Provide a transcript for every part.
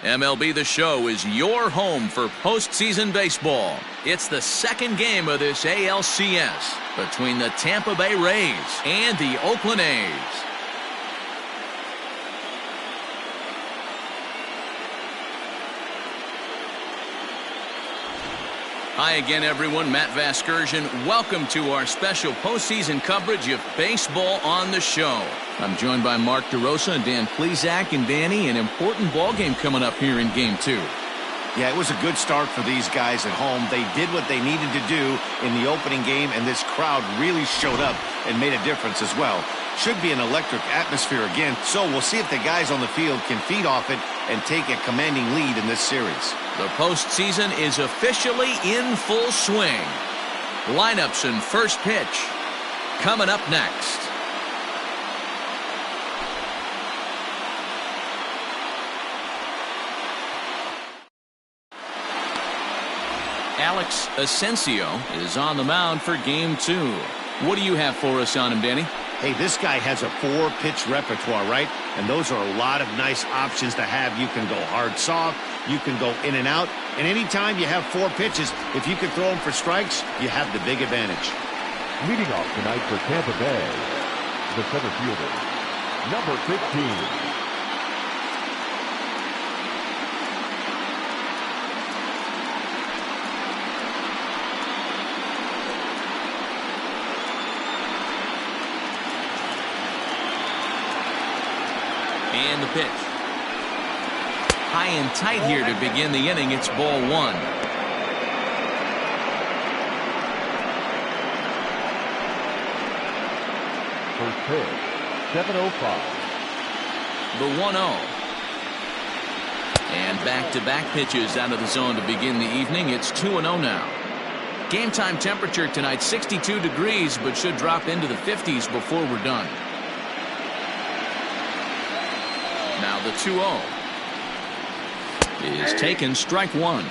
MLB The Show is your home for postseason baseball. It's the second game of this ALCS between the Tampa Bay Rays and the Oakland A's. Hi again, everyone. Matt Vasgersian. Welcome to our special postseason coverage of Baseball on the Show. I'm joined by Mark DeRosa and Dan Plesac. And Danny, an important ball game coming up here in Game 2. Yeah, it was a good start for these guys at home. They did what they needed to do in the opening game, and this crowd really showed up and made a difference as well. Should be an electric atmosphere again, so we'll see if the guys on the field can feed off it and take a commanding lead in this series. The postseason is officially in full swing. Lineups and first pitch coming up next. Alex Asensio is on the mound for Game 2. What do you have for us on him, Danny? Hey, this guy has a 4-pitch repertoire, right? And those are a lot of nice options to have. You can go hard, soft. You can go in and out. And anytime you have 4 pitches, if you can throw them for strikes, you have the big advantage. Leading off tonight for Tampa Bay, the center fielder, number 15. And the pitch. High and tight here to begin the inning. It's ball 1. First pitch, 7:05. The 1-0. And back-to-back pitches out of the zone to begin the evening. It's 2-0 now. Game time temperature tonight 62 degrees, but should drop into the 50s before we're done. Now the 2-0 is taken, strike 1.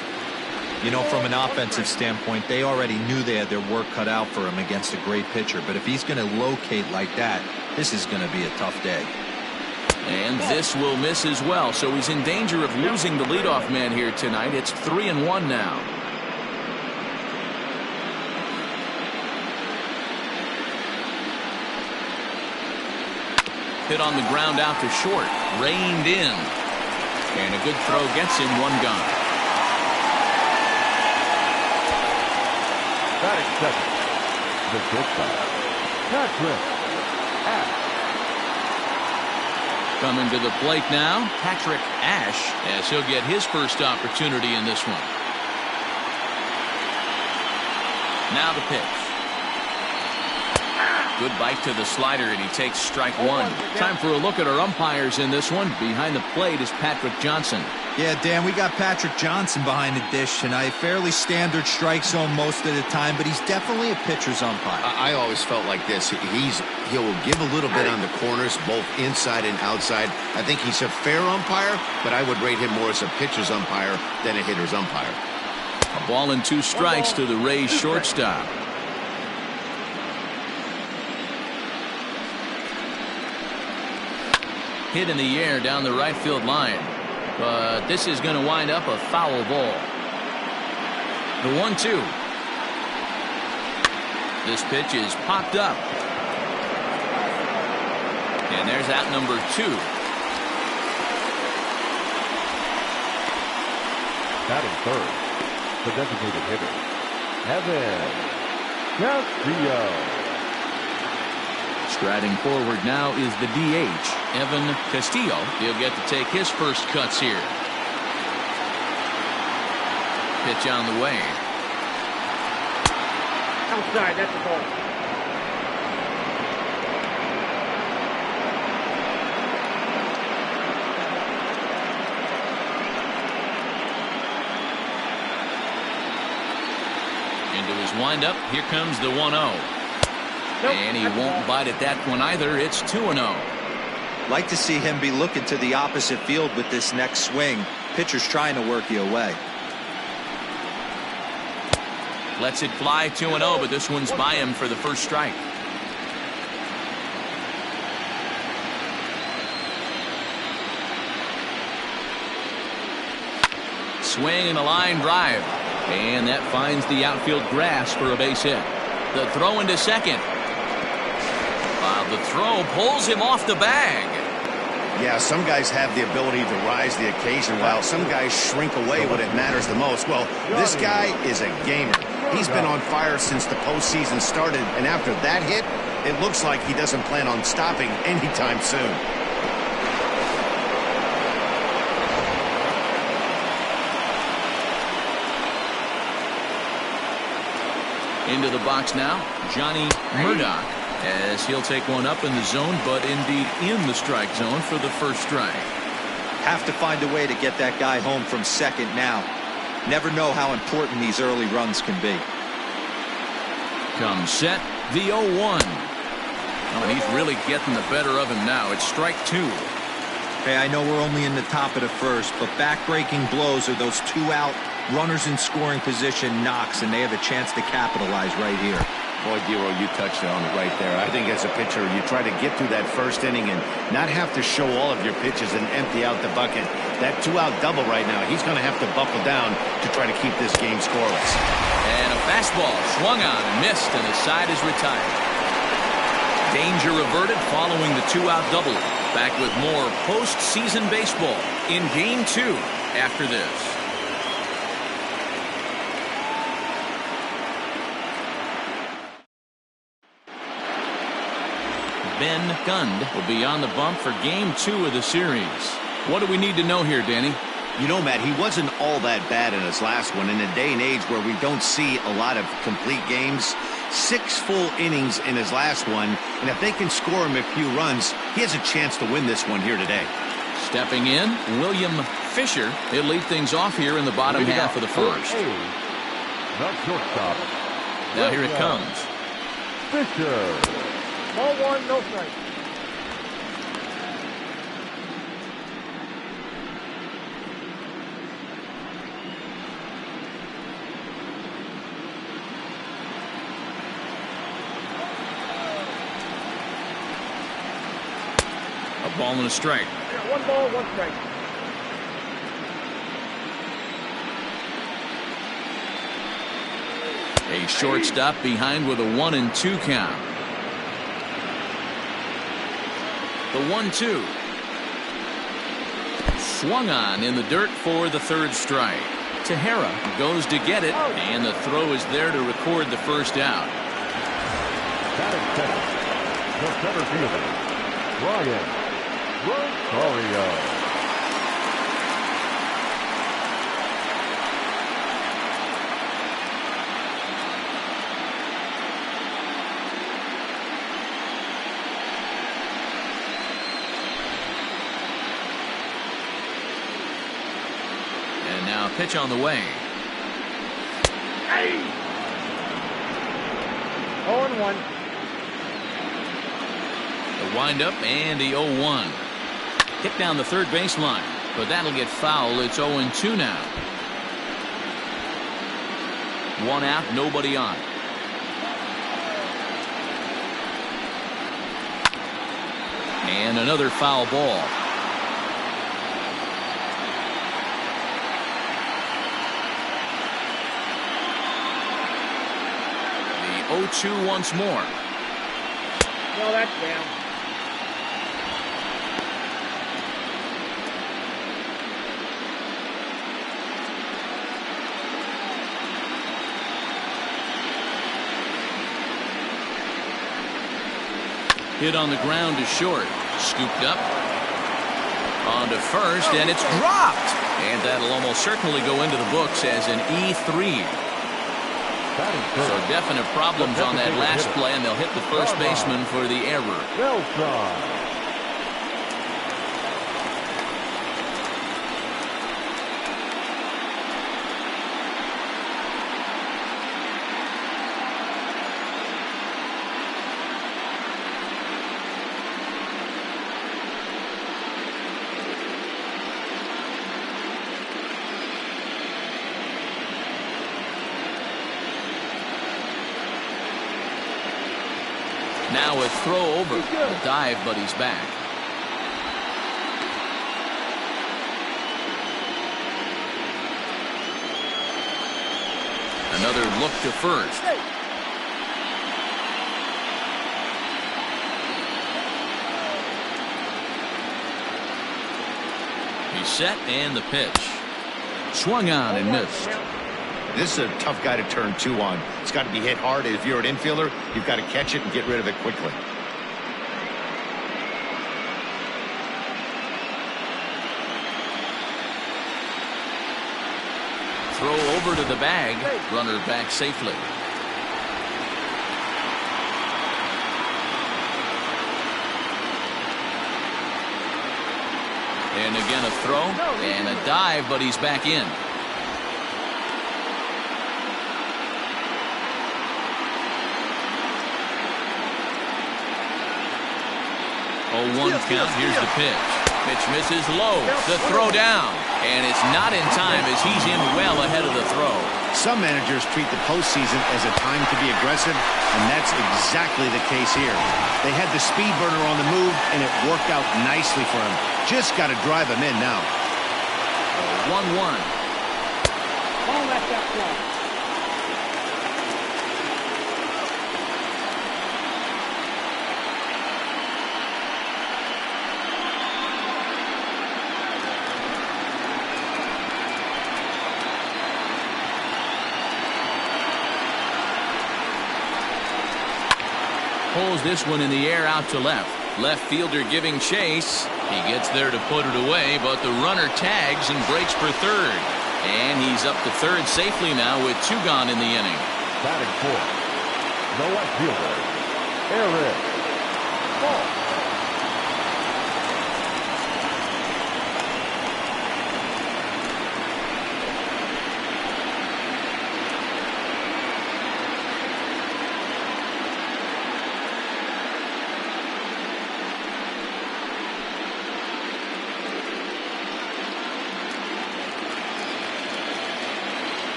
You know, from an offensive standpoint, they already knew they had their work cut out for him against a great pitcher. But if he's going to locate like that, this is going to be a tough day. And this will miss as well, so he's in danger of losing the leadoff man here tonight. It's 3-1 now. Hit on the ground out to short. Reined in. And a good throw gets him 1 gone. Batting second, the shortstop, Patrick Ash. Coming to the plate now, Patrick Ash, as he'll get his first opportunity in this one. Now the pitch. Good bite to the slider, and he takes strike 1. Time for a look at our umpires in this one. Behind the plate is Patrick Johnson. Yeah, Dan, we got Patrick Johnson behind the dish tonight. Fairly standard strike zone most of the time, but he's definitely a pitcher's umpire. I always felt like this. He'll give a little bit on the corners, both inside and outside. I think he's a fair umpire, but I would rate him more as a pitcher's umpire than a hitter's umpire. A ball and 2 strikes to the Rays shortstop. Hit in the air down the right field line, but this is going to wind up a foul ball. The 1-2. This pitch is popped up, and there's out number 2. Batting third, the designated hitter, Evan Castillo. Striding forward now is the DH, Evan Castillo. He'll get to take his first cuts here. Pitch on the way. Outside, that's a ball. Into his windup, here comes the 1-0. And he won't bite at that one either. It's 2-0. Like to see him be looking to the opposite field with this next swing. Pitcher's trying to work you away. Lets it fly 2-0, but this one's by him for the first strike. swing and a line drive. And that finds the outfield grass for a base hit. The throw into second. The throw pulls him off the bag. Yeah, some guys have the ability to rise the occasion while some guys shrink away when it matters the most. Well, this guy is a gamer. He's been on fire since the postseason started, and after that hit, it looks like he doesn't plan on stopping anytime soon. Into the box now, Johnny Murdoch, as he'll take one up in the zone, but indeed in the strike zone for the first strike. Have to find a way to get that guy home from second now. Never know how important these early runs can be. Comes set, the 0-1. Oh, and he's really getting the better of him now. It's strike two. Hey, I know we're only in the top of the first, but back-breaking blows are those two-out runners in scoring position knocks, and they have a chance to capitalize right here. Boy, Dero, you touched on it right there. I think as a pitcher, you try to get through that first inning and not have to show all of your pitches and empty out the bucket. That two-out double right now, he's going to have to buckle down to try to keep this game scoreless. And a fastball swung on and missed, and the side is retired. Danger averted following the two-out double. Back with more postseason baseball in Game 2 after this. Ben Gund will be on the bump for Game 2 of the series. What do we need to know here, Danny? You know, Matt, he wasn't all that bad in his last one. In a day and age where we don't see a lot of complete games, 6 full innings in his last one, and if they can score him a few runs, he has a chance to win this one here today. Stepping in, William Fisher. He'll lead things off here in the bottom half of the first. Not shortstop. Now here it comes. Fisher. Ball one, no strike. A ball and a strike. Yeah, 1 ball, 1 strike. A shortstop behind with a 1-2 count. The 1-2. Swung on in the dirt for the third strike. Tejera goes to get it, and the throw is there to record the first out. Batting second. The center fielder, Ryan Rosario. Now pitch on the way. 0-1. The windup and the 0-1. Hit down the third baseline, but that'll get foul. It's 0-2 now. 1 out, nobody on. And another foul ball. The 0-2 once more. No, that's down. Hit on the ground is short. Scooped up. On to first, and it's dropped. And that'll almost certainly go into the books as an E3. So definite problems on that last play, and they'll hit the first baseman for the error. Beltran. Now a throw over. A dive, but he's back. Another look to first. He's set and the pitch. Swung on and missed. This is a tough guy to turn 2 on. It's got to be hit hard. If you're an infielder, you've got to catch it and get rid of it quickly. Throw over to the bag. Runner back safely. And again a throw and a dive, but he's back in. 0-1 count. Here's the pitch. Pitch misses low. The throw down. And it's not in time as he's in well ahead of the throw. Some managers treat the postseason as a time to be aggressive, and that's exactly the case here. They had the speed burner on the move, and it worked out nicely for him. Just got to drive him in now. 1-1. Ball left that play. Pulls this one in the air out to left. Left fielder giving chase. He gets there to put it away, but the runner tags and breaks for third. And he's up to third safely now with 2 gone in the inning. Batting fourth, the left fielder, Eric Falk.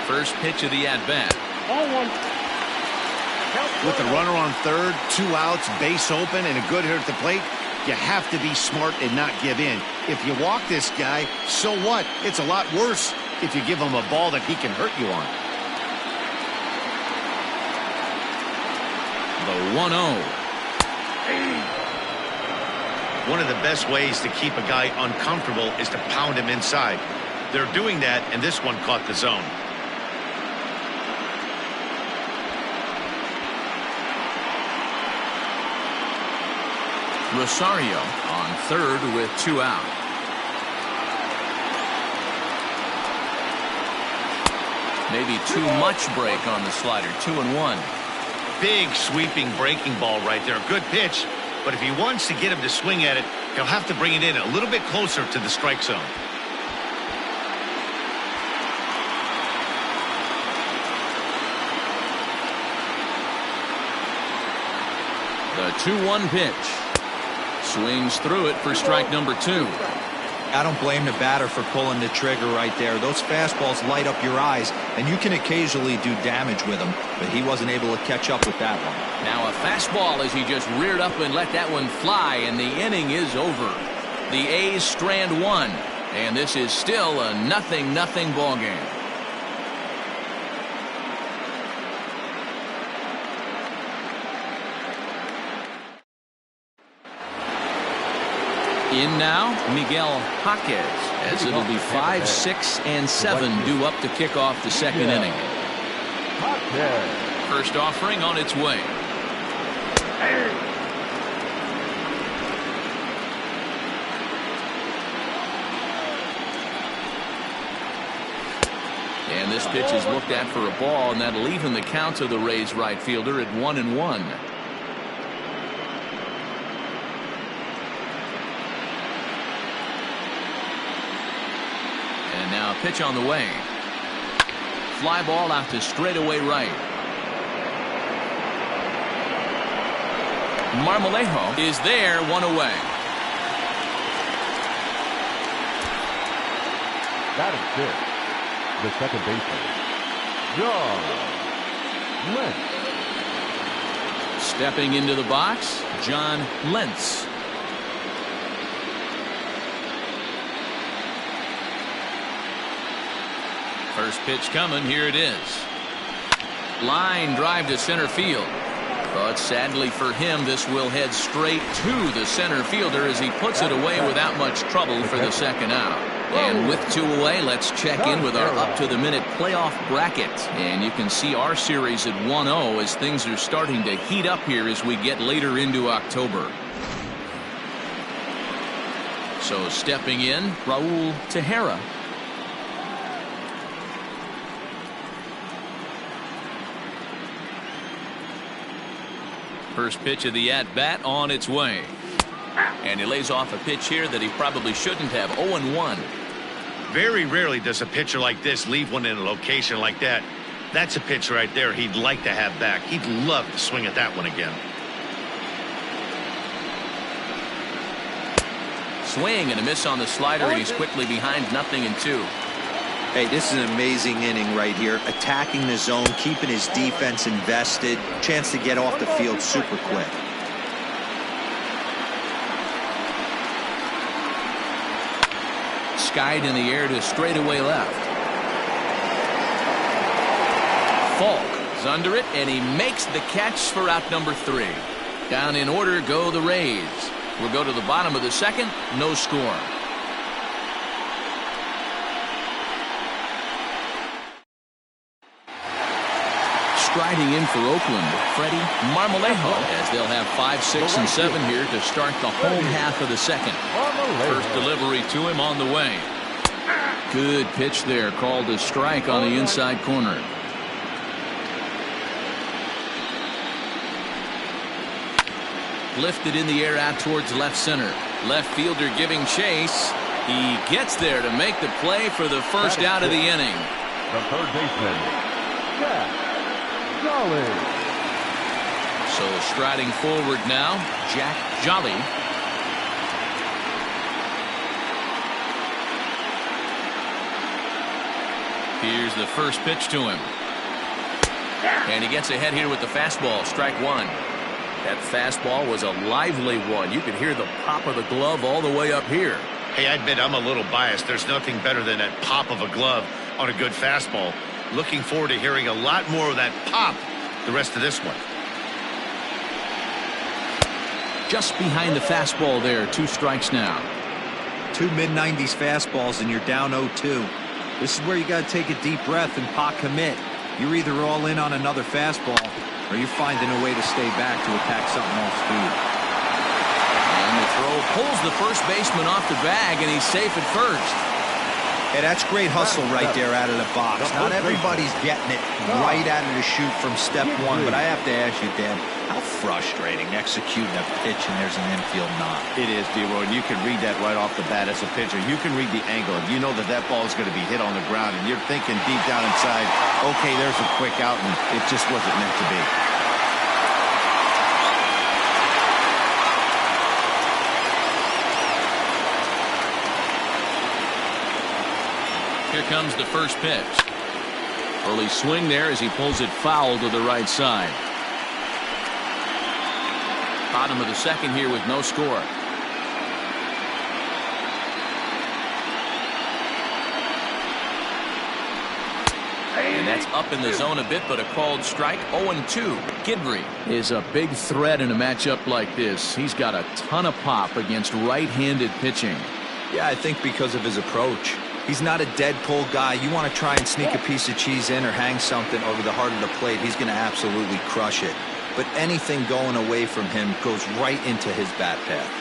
First pitch of the at-bat. 0-1. With the runner on third, 2 outs, base open, and a good hitter at the plate, you have to be smart and not give in. If you walk this guy, so what? It's a lot worse if you give him a ball that he can hurt you on. The 1-0. One of the best ways to keep a guy uncomfortable is to pound him inside. They're doing that, and this one caught the zone. Rosario on third with 2 out. Maybe too much break on the slider. 2-1. Big sweeping breaking ball right there. Good pitch, but if he wants to get him to swing at it, he'll have to bring it in a little bit closer to the strike zone. The 2-1 pitch. Swings through it for strike number 2. I don't blame the batter for pulling the trigger right there. Those fastballs light up your eyes, and you can occasionally do damage with them, but he wasn't able to catch up with that one. Now a fastball as he just reared up and let that one fly, and the inning is over. The A's strand 1, and this is still a 0-0 ball game. In now, Miguel Jaquez, as it'll be 5, 6, and 7 due up to kick off the second inning. First offering on its way. And this pitch is looked at for a ball, and that'll even the count of the Rays right fielder at 1-1. And now a pitch on the way. Fly ball out to straightaway right. Marmolejo is there, 1 away. Batting fifth, the second baseman, John Lentz. Stepping into the box, John Lentz. First pitch coming. Here it is. Line drive to center field. But sadly for him, this will head straight to the center fielder as he puts it away without much trouble for the second out. And with 2 away, let's check in with our up-to-the-minute playoff bracket. And you can see our series at 1-0 as things are starting to heat up here as we get later into October. So stepping in, Raul Tejera. First pitch of the at-bat on its way. And he lays off a pitch here that he probably shouldn't have. 0-1. Very rarely does a pitcher like this leave one in a location like that. That's a pitch right there he'd like to have back. He'd love to swing at that one again. Swing and a miss on the slider, and he's quickly behind 0-2. Hey, this is an amazing inning right here. Attacking the zone, keeping his defense invested. Chance to get off the field super quick. Skied in the air to straightaway left. Falk is under it, and he makes the catch for out number 3. Down in order go the Rays. We'll go to the bottom of the second. No score. Striding in for Oakland, Freddie Marmolejo, as they'll have 5, 6, and 7 here to start the home half of the second. First delivery to him on the way. Good pitch there, called a strike on the inside corner. Lifted in the air out towards left center. Left fielder giving chase. He gets there to make the play for the first out of the inning. The third baseman, Jack. So striding forward now, Jack Jolly. Here's the first pitch to him. And he gets ahead here with the fastball, strike 1. That fastball was a lively one. You could hear the pop of the glove all the way up here. Hey, I admit I'm a little biased. There's nothing better than that pop of a glove on a good fastball. Looking forward to hearing a lot more of that pop the rest of this one. Just behind the fastball there. 2 strikes now. 2 mid-90s fastballs and you're down 0-2. This is where you got to take a deep breath and pot commit. You're either all in on another fastball or you're finding a way to stay back to attack something off speed. And the throw pulls the first baseman off the bag, and he's safe at first. Hey, that's great hustle right there out of the box. Not everybody's getting it right out of the chute from step 1, but I have to ask you, Dan, how frustrating executing a pitch and there's an infield knock. It is, D-Roy, and you can read that right off the bat as a pitcher. You can read the angle. You know that that ball is going to be hit on the ground, and you're thinking deep down inside, okay, there's a quick out, and it just wasn't meant to be. Here comes the first pitch. Early swing there as he pulls it foul to the right side. Bottom of the second here with no score. And that's up in the zone a bit, but a called strike. 0-2. Kidry is a big threat in a matchup like this. He's got a ton of pop against right-handed pitching. Yeah, I think because of his approach. He's not a dead pull guy. You want to try and sneak a piece of cheese in or hang something over the heart of the plate, he's going to absolutely crush it. But anything going away from him goes right into his bat path.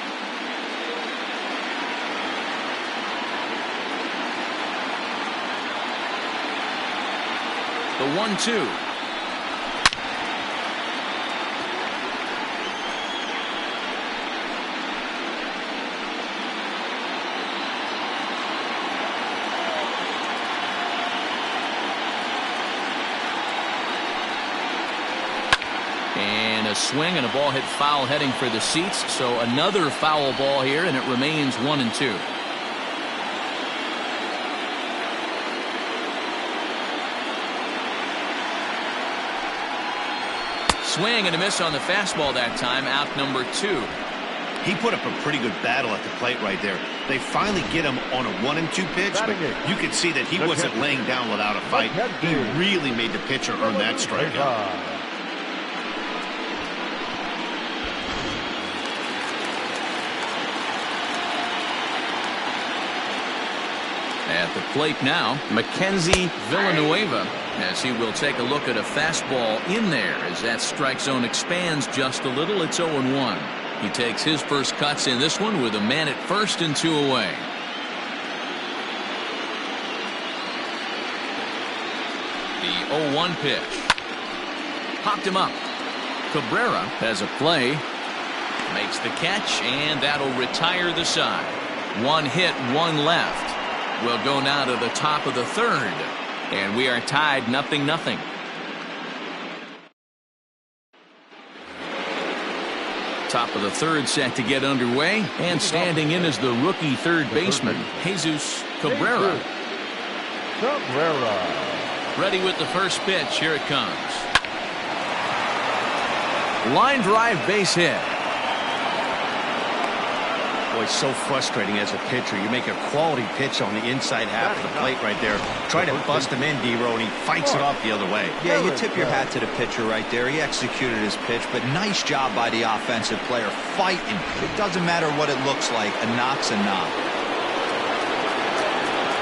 The 1-2. And a swing and a ball hit foul heading for the seats. So another foul ball here, and it remains 1-2. Swing and a miss on the fastball that time. Out number 2. He put up a pretty good battle at the plate right there. They finally get him on a 1-2 pitch, but you could see that he wasn't laying down without a fight. He really made the pitcher earn that strikeout. At the plate now, Mackenzie Villanueva, as he will take a look at a fastball in there as that strike zone expands just a little. It's 0-1. He takes his first cuts in this one with a man at first and 2 away. The 0-1 pitch. Popped him up. Cabrera has a play. Makes the catch, and that'll retire the side. 1 hit, 1 left. We'll go now to the top of the third, and we are tied 0-0. Top of the third set to get underway, and standing in is the rookie third baseman, Jesus Cabrera. Ready with the first pitch. Here it comes. Line drive, base hit. Boy, it's so frustrating as a pitcher. You make a quality pitch on the inside half of the plate right there. Try to bust him in, D-Row, and he fights it off the other way. Yeah, you tip your hat to the pitcher right there. He executed his pitch, but nice job by the offensive player fighting. It doesn't matter what it looks like. A knock's a knock.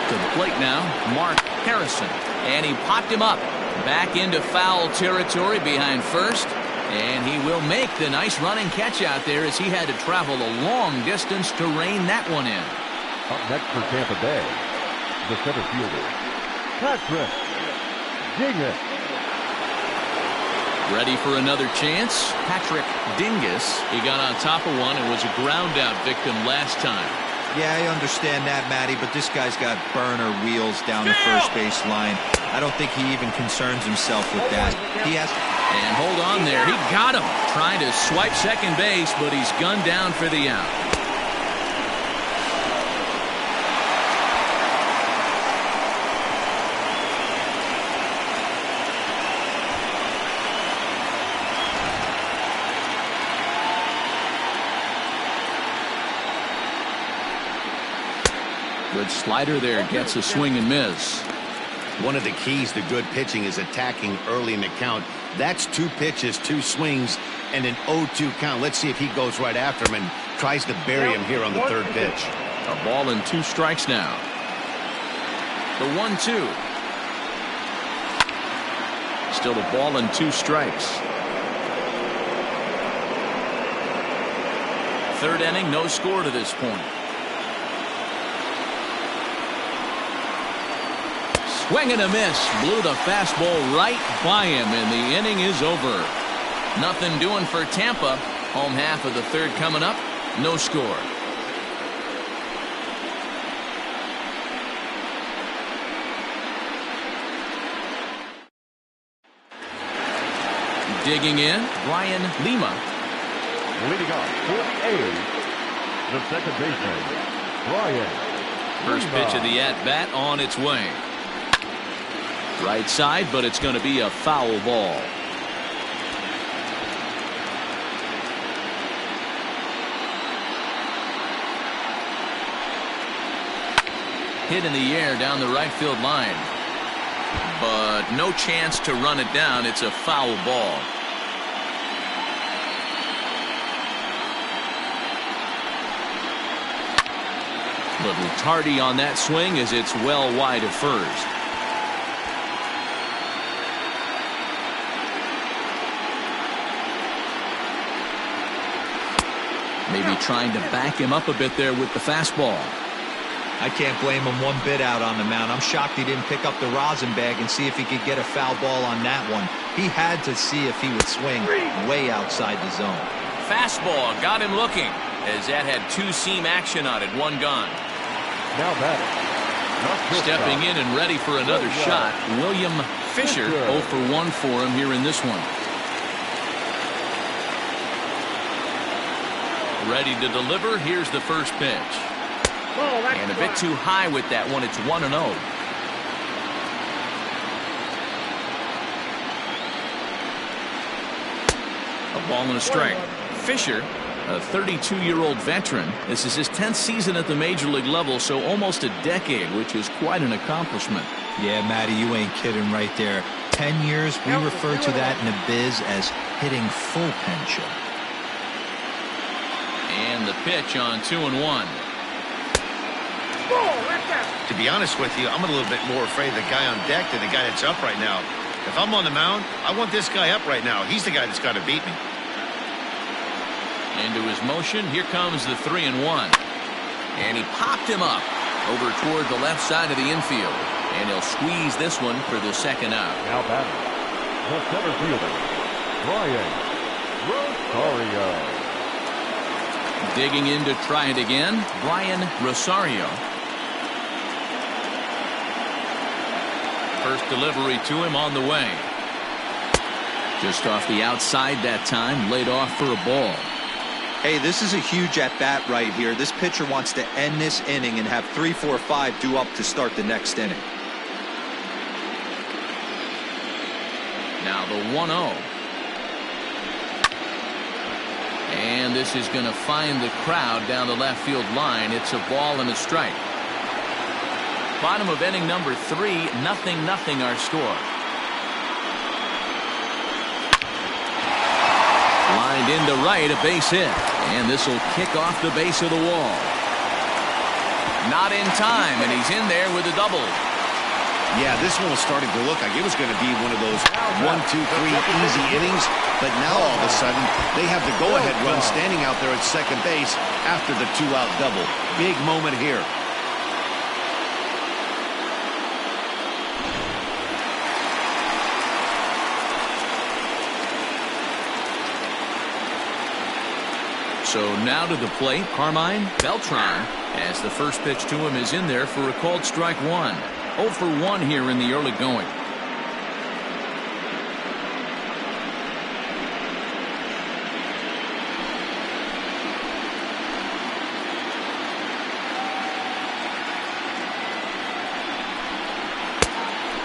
To the plate now, Mark Harrison. And he popped him up. Back into foul territory behind first. And he will make the nice running catch out there as he had to travel a long distance to rein that one in. Up next for Tampa Bay, the center fielder, Patrick Dingus. Ready for another chance. Patrick Dingus. He got on top of one and was a ground out victim last time. Yeah, I understand that, Matty, but this guy's got burner wheels down the first base line. I don't think he even concerns himself with that. He has... And hold on there. He got him. Trying to swipe second base, but he's gunned down for the out. Good slider there. Gets a swing and miss. One of the keys to good pitching is attacking early in the count. That's 2 pitches, 2 swings, and an 0-2 count. Let's see if he goes right after him and tries to bury him here on the third pitch. A ball and 2 strikes now. The 1-2. Still a ball and 2 strikes. Third inning, no score to this point. Swing and a miss. Blew the fastball right by him, and the inning is over. Nothing doing for Tampa. Home half of the third coming up. No score. Digging in, Brian Lima. Leading off for the A's, the second baseman, Brian First Lima. pitch of the at-bat on its way. Right side, but it's going to be a foul ball. Hit in the air down the right field line. But no chance to run it down. It's a foul ball. Little tardy on that swing as it's well wide of first. Maybe trying to back him up a bit there with the fastball. I can't blame him one bit out on the mound. I'm shocked he didn't pick up the rosin bag and see if he could get a foul ball on that one. He had to see if he would swing way outside the zone. Fastball got him looking as that had 2-seam action on it. 1 gone. Now batting. Stepping in and ready for another shot. William Fisher 0 for 1 for him here in this one. Ready to deliver. Here's the first pitch. And a bit too high with that one. It's 1-0. A ball and a strike. Fisher a 32-year-old veteran. This is his 10th season at the major league level, so almost a decade, which is quite an accomplishment. Yeah, Matty, you ain't kidding right there. 10 years, we refer to that in the biz as hitting full pension. And the pitch on 2-1. To be honest with you, I'm a little bit more afraid of the guy on deck than the guy that's up right now. If I'm on the mound, I want this guy up right now. He's the guy that's got to beat me. Into his motion, here comes the 3-1. And he popped him up over toward the left side of the infield. And he'll squeeze this one for the second out. Now batting, the center fielder, Brian Rosario. Digging in to try it again, Brian Rosario. First delivery to him on the way. Just off the outside that time, laid off for a ball. Hey, this is a huge at-bat right here. This pitcher wants to end this inning and have 3, 4, 5 due up to start the next inning. Now the 1-0. And this is going to find the crowd down the left field line. It's a ball and a strike. Bottom of inning number 3, 0-0 our score. Lined into right, a base hit. And this will kick off the base of the wall. Not in time, and he's in there with a double. Yeah, this one was starting to look like it was going to be one of those 1, 2, 3 easy innings. But now all of a sudden, they have the go-ahead run standing out there at second base after the 2-out double. Big moment here. So now to the plate, Carmine Beltran, as the first pitch to him is in there for a called strike 1. 0 for 1 here in the early going.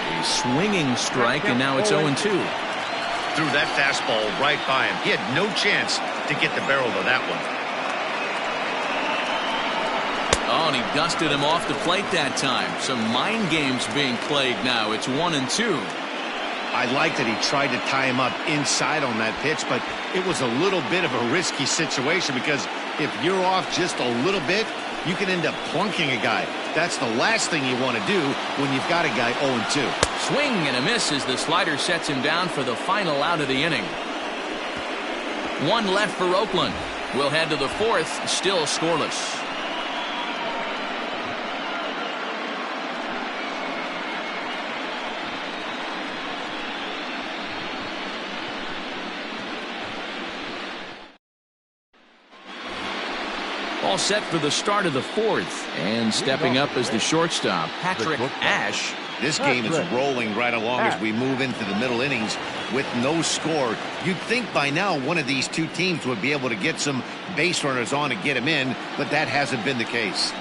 A swinging strike, and now it's 0-2. Threw that fastball right by him. He had no chance to get the barrel to that one. Oh, and he dusted him off the plate that time. Some mind games being played now. It's 1-2. I like that he tried to tie him up inside on that pitch, but it was a little bit of a risky situation because if you're off just a little bit, you can end up plunking a guy. That's the last thing you want to do when you've got a guy 0-2. Swing and a miss as the slider sets him down for the final out of the inning. 1 left for Oakland. We'll head to the 4th, still scoreless. All set for the start of the 4th, and stepping up as the shortstop, Patrick Ash. This game is rolling right along as we move into the middle innings with no score. You'd think by now one of these two teams would be able to get some base runners on and get them in, but that hasn't been the case.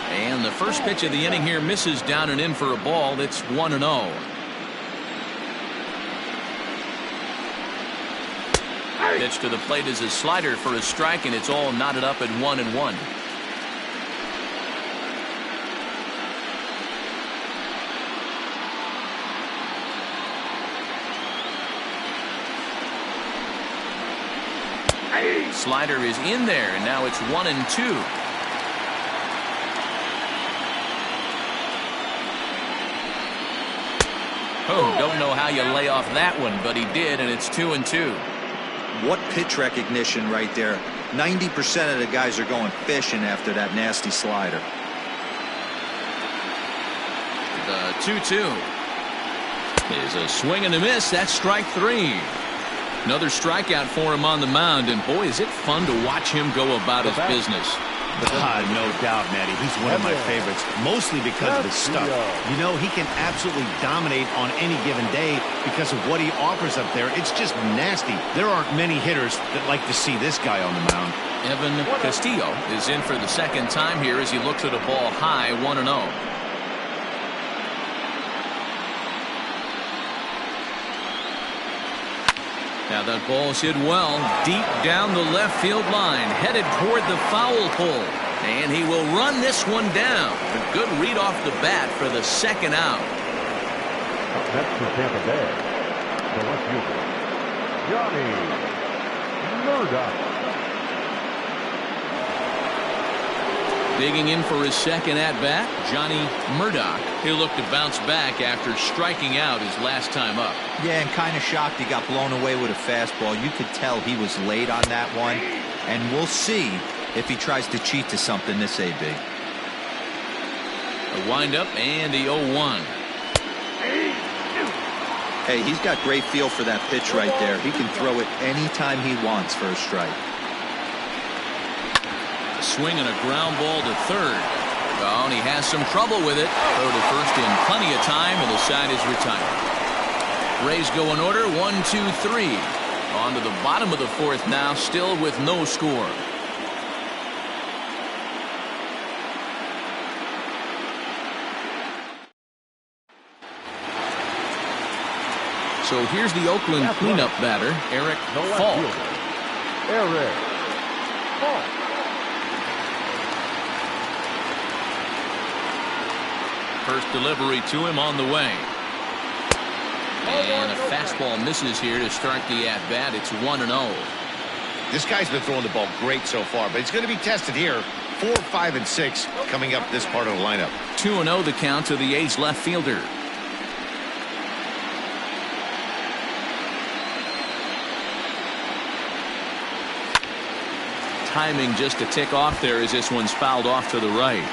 And the first pitch of the inning here misses down and in for a ball. It's 1-0. Pitch to the plate is a slider for a strike, and it's all knotted up at 1-1. Slider is in there, and now it's 1-2. Oh, don't know how you lay off that one, but he did, and it's 2-2. What pitch recognition right there. 90% of the guys are going fishing after that nasty slider. The 2-2 is a swing and a miss. That's strike 3. Another strikeout for him on the mound, and boy, is it fun to watch him go about his business. No doubt, Matty. He's one of my favorites, mostly because of his stuff. You know, he can absolutely dominate on any given day because of what he offers up there. It's just nasty. There aren't many hitters that like to see this guy on the mound. Evan Castillo is in for the second time here as he looks at a ball high, 1-0. Now that ball's hit well deep down the left field line, headed toward the foul pole. And he will run this one down. A good read off the bat for the second out. Up next for Tampa Bay, the left fielder, Johnny Murdoch. Digging in for his second at-bat, Johnny Murdoch. He'll look to bounce back after striking out his last time up. Yeah, and kind of shocked he got blown away with a fastball. You could tell he was late on that one. And we'll see if he tries to cheat to something this AB. A windup and the 0-1. Hey, he's got great feel for that pitch right there. He can throw it anytime he wants for a strike. A swing and a ground ball to third. Oh, and he has some trouble with it. Throw to first in plenty of time, and the side is retired. Rays go in order, 1, 2, 3. On to the bottom of the fourth now, still with no score. So here's the Oakland cleanup batter, Eric Falk. Eric Falk. First delivery to him on the way. And a fastball misses here to start the at-bat. It's 1-0. This guy's been throwing the ball great so far, but he's going to be tested here. 4, 5, and 6 coming up this part of the lineup. 2-0 the count to the A's left fielder. Timing just to tick off there as this one's fouled off to the right.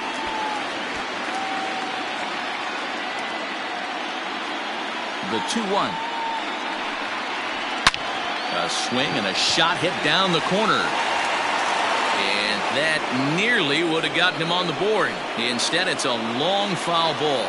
The 2-1. A swing and a shot hit down the corner. And that nearly would have gotten him on the board. Instead, it's a long foul ball.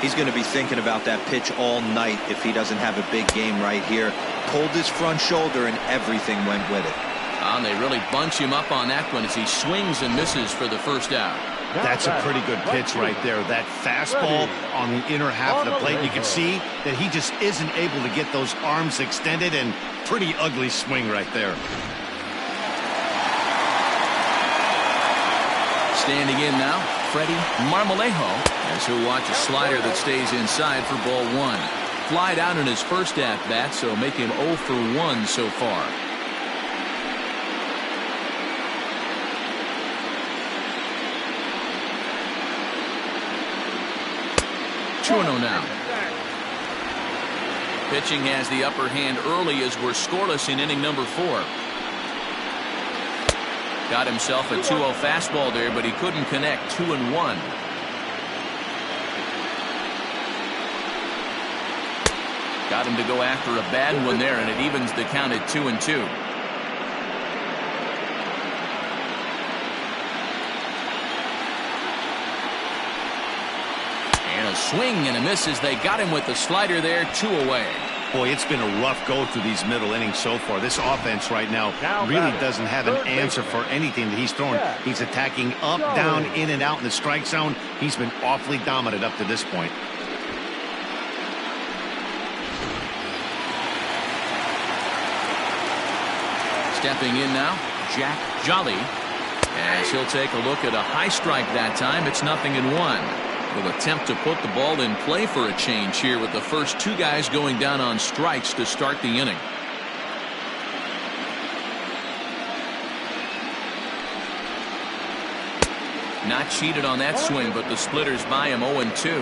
He's going to be thinking about that pitch all night if he doesn't have a big game right here. Pulled his front shoulder and everything went with it. And they really bunch him up on that one as he swings and misses for the first out. That's a pretty good pitch right there. That fastball on the inner half of the plate. You can see that he just isn't able to get those arms extended, and pretty ugly swing right there. Standing in now, Freddie Marmolejo, as he'll watch a slider that stays inside for ball 1. Flied out in his first at-bat, so make him 0 for 1 so far. Now. Pitching has the upper hand early as we're scoreless in inning number 4. Got himself a 2-0 fastball there, but he couldn't connect. 2-1. Got him to go after a bad one there, and it evens the count at 2-2. A swing and a miss as they got him with the slider there. 2 away. Boy, it's been a rough go through these middle innings so far. This offense right now really doesn't have an answer for anything that he's throwing. He's attacking up, down, in and out in the strike zone. He's been awfully dominant up to this point. Stepping in now, Jack Jolly, as he'll take a look at a high strike that time. It's 0-1. Will attempt to put the ball in play for a change here with the first 2 guys going down on strikes to start the inning. Not cheated on that swing, but the splitters by him 0-2.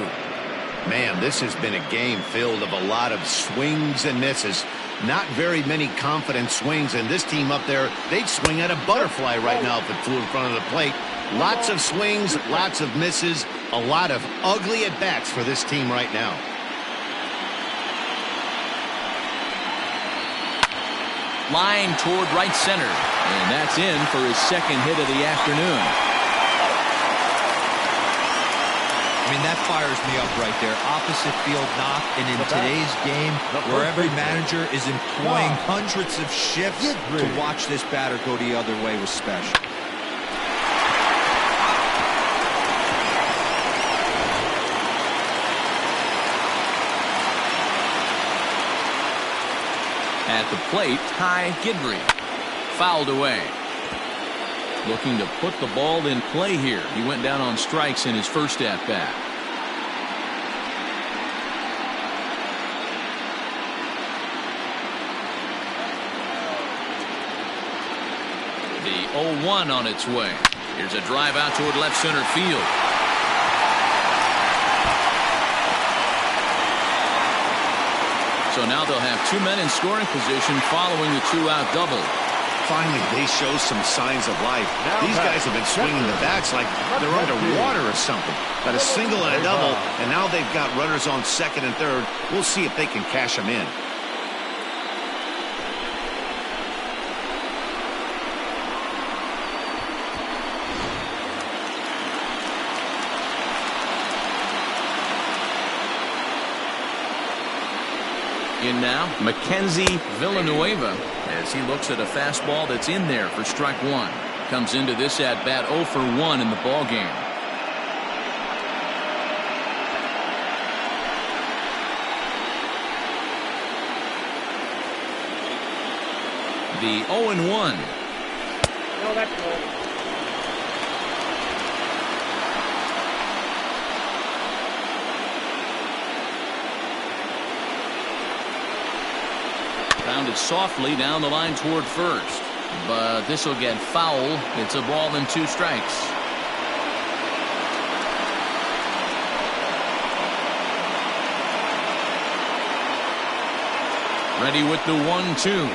Man, this has been a game filled of a lot of swings and misses. Not very many confident swings, and this team up there, they'd swing at a butterfly right now if it flew in front of the plate. Lots of swings, lots of misses, a lot of ugly at-bats for this team right now. Line toward right center, and that's in for his second hit of the afternoon. I mean, that fires me up right there. Opposite field knock, and in today's game, where every manager is employing hundreds of shifts, to watch this batter go the other way was special. At the plate, Ty Gidry. Fouled away. Looking to put the ball in play here. He went down on strikes in his first at-bat. The 0-1 on its way. Here's a drive out toward left center field. So now they'll have two men in scoring position following the two-out double. Finally, they show some signs of life. These guys have been swinging the bats like they're underwater or something. Got a single and a double, and now they've got runners on second and third. We'll see if they can cash them in. In now, Mackenzie Villanueva, as he looks at a fastball that's in there for strike one. Comes into this at-bat 0 for 1 in the ball game. The 0-1. No, that's good. Pounded softly down the line toward first. But this will get foul. It's a ball and 2 strikes. Ready with the 1-2.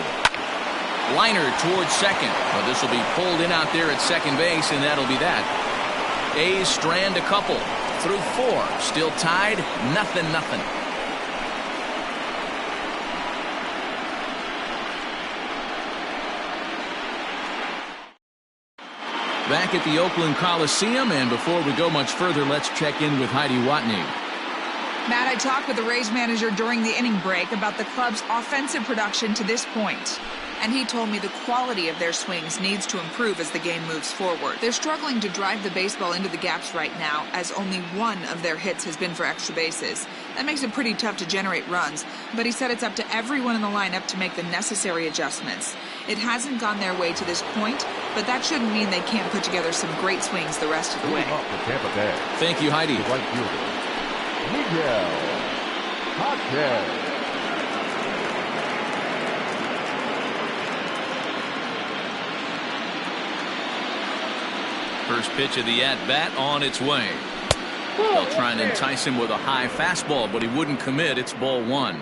Liner towards second. But this will be pulled in out there at second base, and that'll be that. A's strand a couple. Through 4. Still tied. 0-0. Back at the Oakland Coliseum, and before we go much further, let's check in with Heidi Watney. Matt, I talked with the Rays manager during the inning break about the club's offensive production to this point. And he told me the quality of their swings needs to improve as the game moves forward. They're struggling to drive the baseball into the gaps right now, as only one of their hits has been for extra bases. That makes it pretty tough to generate runs, but he said it's up to everyone in the lineup to make the necessary adjustments. It hasn't gone their way to this point, but that shouldn't mean they can't put together some great swings the rest of the way. Thank you, Heidi. First pitch of the at-bat on its way. They'll try and entice him with a high fastball, but he wouldn't commit. It's ball 1.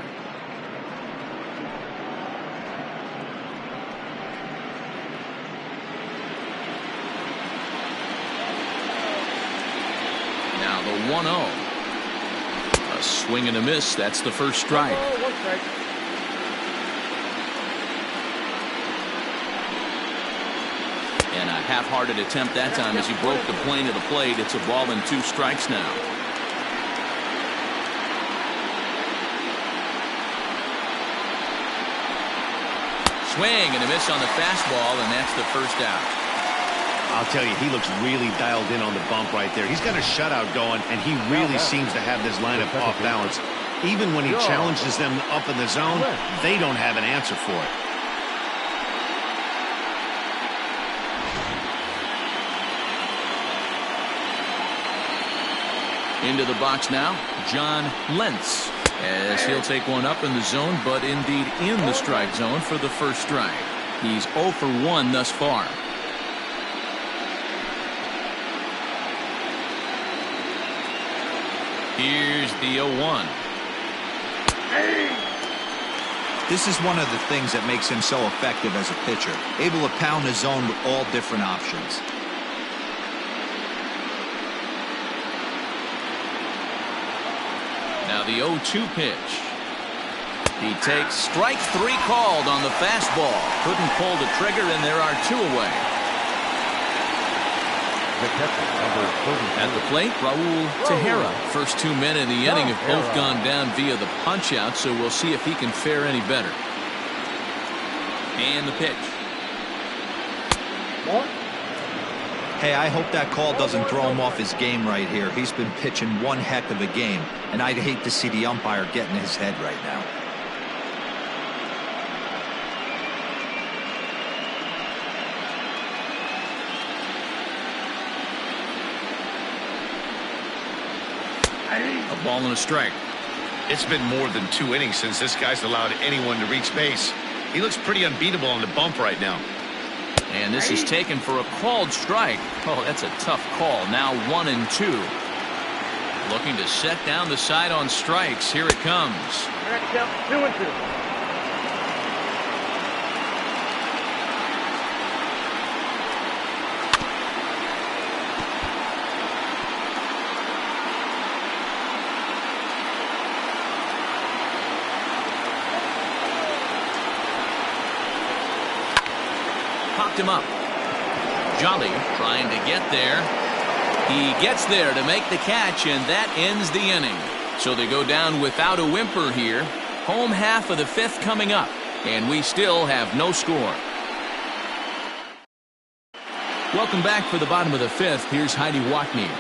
Now the 1-0. A swing and a miss. That's the first strike. And a half-hearted attempt that time as he broke the plane of the plate. It's a ball and 2 strikes now. Swing and a miss on the fastball, and that's the first out. I'll tell you, he looks really dialed in on the bump right there. He's got a shutout going, and he really seems to have this lineup off balance. Even when he challenges them up in the zone, they don't have an answer for it. Into the box now, John Lentz, as he'll take one up in the zone, but indeed in the strike zone for the first strike. He's 0 for 1 thus far. Here's the 0-1. This is one of the things that makes him so effective as a pitcher, able to pound the zone with all different options. Now the 0-2 pitch. He takes strike 3 called on the fastball. Couldn't pull the trigger, and there are 2 away. At the plate, Raul Tejera. First 2 men in the inning have both gone down via the punch-out, so we'll see if he can fare any better. And the pitch. Hey, I hope that call doesn't throw him off his game right here. He's been pitching one heck of a game, and I'd hate to see the umpire get in his head right now. A ball and a strike. It's been more than 2 innings since this guy's allowed anyone to reach base. He looks pretty unbeatable on the bump right now. And this is taken for a called strike. Oh, that's a tough call. Now 1-2. Looking to set down the side on strikes. Here it comes. 2-2. Popped him up. Jolly trying to get there. He gets there to make the catch, and that ends the inning. So they go down without a whimper here. Home half of the 5th coming up, and we still have no score. Welcome back for the bottom of the 5th. Here's Heidi Watney.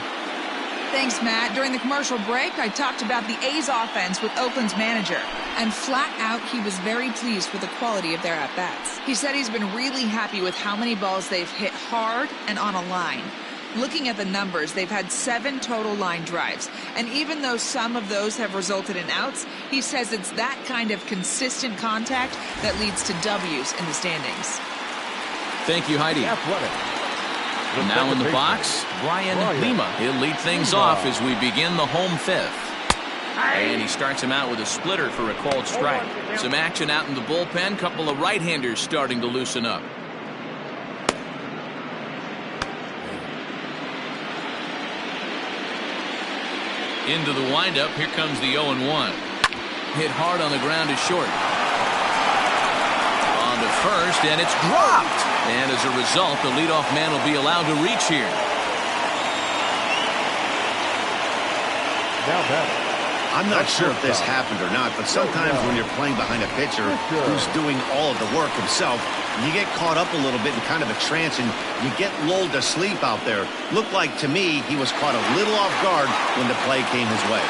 Thanks, Matt. During the commercial break, I talked about the A's offense with Oakland's manager. And flat out, he was very pleased with the quality of their at-bats. He said he's been really happy with how many balls they've hit hard and on a line. Looking at the numbers, they've had 7 total line drives. And even though some of those have resulted in outs, he says it's that kind of consistent contact that leads to W's in the standings. Thank you, Heidi. Now in the box, Brian Lima. He'll lead things off as we begin the home 5th. And he starts him out with a splitter for a called strike. Some action out in the bullpen. Couple of right-handers starting to loosen up. Into the windup. Here comes the 0-1. Hit hard on the ground to short. On to first, and it's dropped. And as a result, the leadoff man will be allowed to reach here. Now batting. I'm not sure if this happened or not, but sometimes when you're playing behind a pitcher who's doing all of the work himself, you get caught up a little bit in kind of a trance and you get lulled to sleep out there. Looked like to me he was caught a little off guard when the play came his way.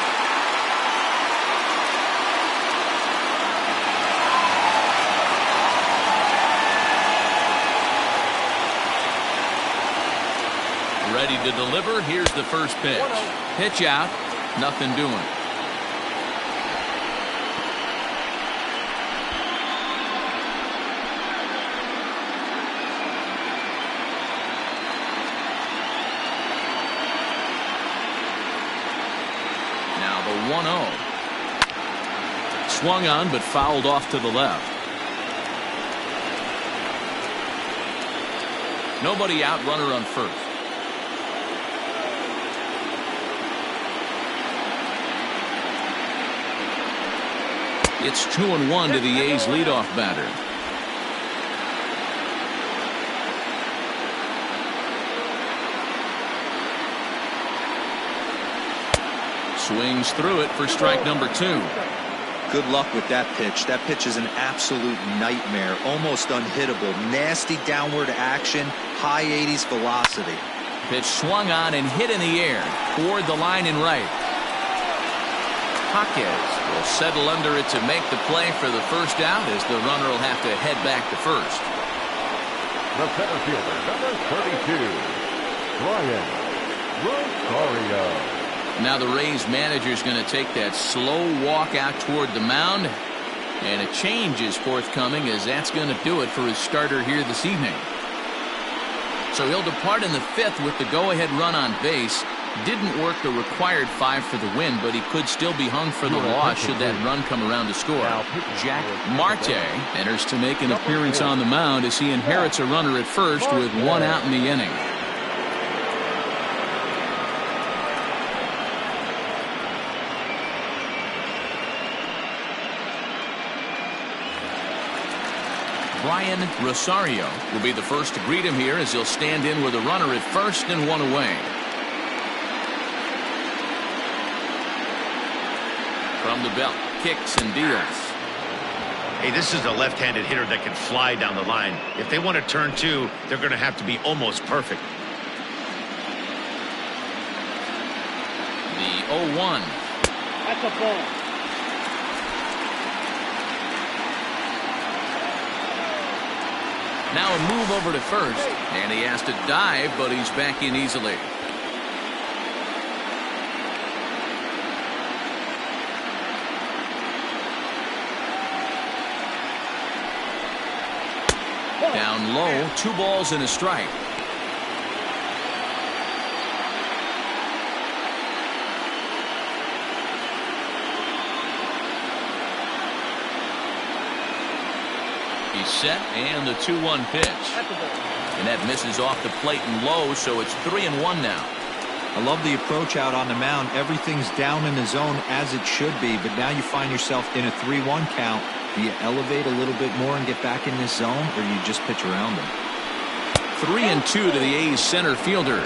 Ready to deliver. Here's the first pitch. Pitch out. Nothing doing. Now the 1-0. Swung on but fouled off to the left. Nobody out, runner on first. It's 2-1 to the A's leadoff batter. Swings through it for strike number 2. Good luck with that pitch. That pitch is an absolute nightmare. Almost unhittable. Nasty downward action. High 80s velocity. Pitch swung on and hit in the air. Toward the line and right. Jaquez will settle under it to make the play for the first out as the runner will have to head back to first. The center fielder, number 32, Brian Rosario. Now the Rays manager is going to take that slow walk out toward the mound. And a change is forthcoming as that's going to do it for his starter here this evening. So he'll depart in the 5th with the go-ahead run on base. Didn't work the required 5 for the win, but he could still be hung for the loss should that run come around to score. Jack Marte enters to make an appearance on the mound as he inherits a runner at first with 1 out in the inning. Brian Rosario will be the first to greet him here as he'll stand in with a runner at first and 1 away. From the belt, kicks and deals. Hey, this is a left-handed hitter that can fly down the line. If they want to turn 2, they're going to have to be almost perfect. The 0-1. That's a ball. Now a move over to first, and he has to dive, but he's back in easily. Down low, 2 balls and a strike. He's set, and the 2-1 pitch. And that misses off the plate and low, so it's 3-1 now. I love the approach out on the mound. Everything's down in the zone as it should be, but now you find yourself in a 3-1 count. Do you elevate a little bit more and get back in this zone, or you just pitch around him? 3-2 to the A's center fielder.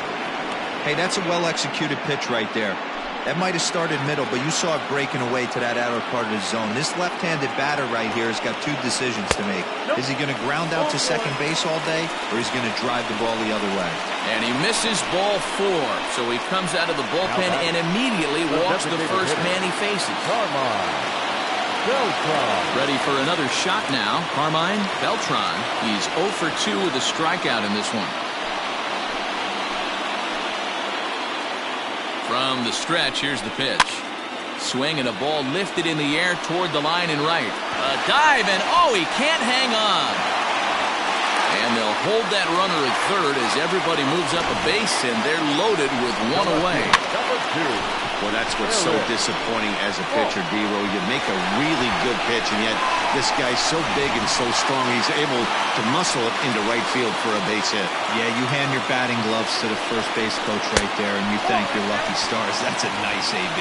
Hey, that's a well-executed pitch right there. That might have started middle, but you saw it breaking away to that outer part of the zone. This left-handed batter right here has got 2 decisions to make. Is he going to ground out to second base all day, or is he going to drive the ball the other way? And he misses ball 4, so he comes out of the bullpen and immediately walks the first man he faces. Carmine Beltran. Ready for another shot now. Carmine Beltran. He's 0 for 2 with a strikeout in this one. From the stretch, here's the pitch. Swing and a ball lifted in the air toward the line and right. A dive, and oh, he can't hang on. And they'll hold that runner at third as everybody moves up a base, and they're loaded with 1 away. Number 2. Well, that's what's so disappointing as a pitcher, D-Row. You make a really good pitch, and yet this guy's so big and so strong, he's able to muscle it into right field for a base hit. Yeah, you hand your batting gloves to the first base coach right there, and you thank your lucky stars. That's a nice AB.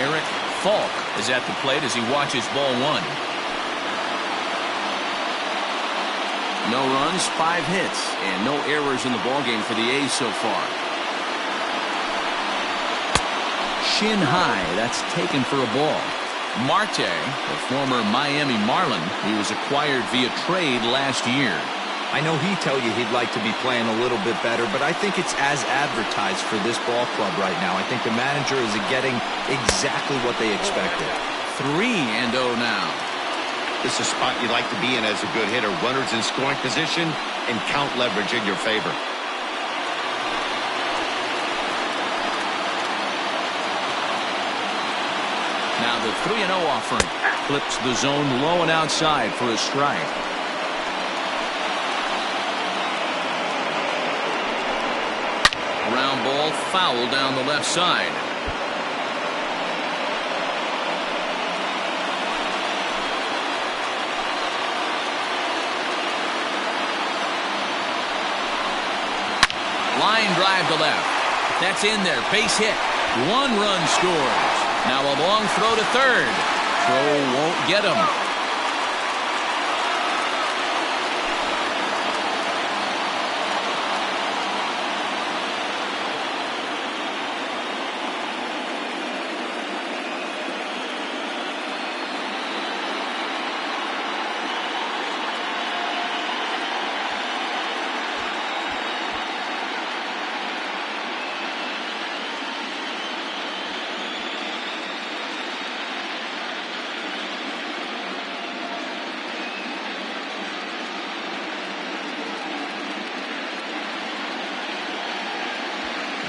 Eric Falk is at the plate as he watches ball 1. No runs, 5 hits, and no errors in the ballgame for the A's so far. Shin high, that's taken for a ball. Marte, the former Miami Marlin, he was acquired via trade last year. I know he'd tell you he'd like to be playing a little bit better, but I think it's as advertised for this ball club right now. I think the manager is getting exactly what they expected. 3-0 now. This is a spot you like to be in as a good hitter. Runners in scoring position and count leverage in your favor. Now the 3-0 offering. Flips the zone low and outside for a strike. Ground ball foul down the left side. Line drive to left. That's in there. Base hit. 1 run scores. Now a long throw to third. Throw won't get him.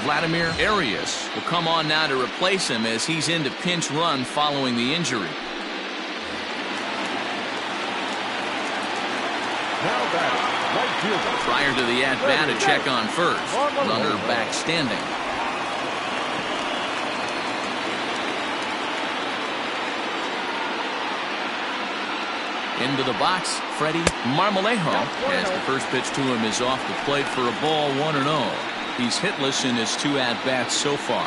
Vladimir Arias will come on now to replace him as he's into pinch run following the injury. Now batting, right fielder. Prior to the at-bat, a check on first. Runner back standing. Into the box, Freddie Marmolejo, as the first pitch to him is off the plate for a ball, 1-0. He's hitless in his 2 at-bats so far.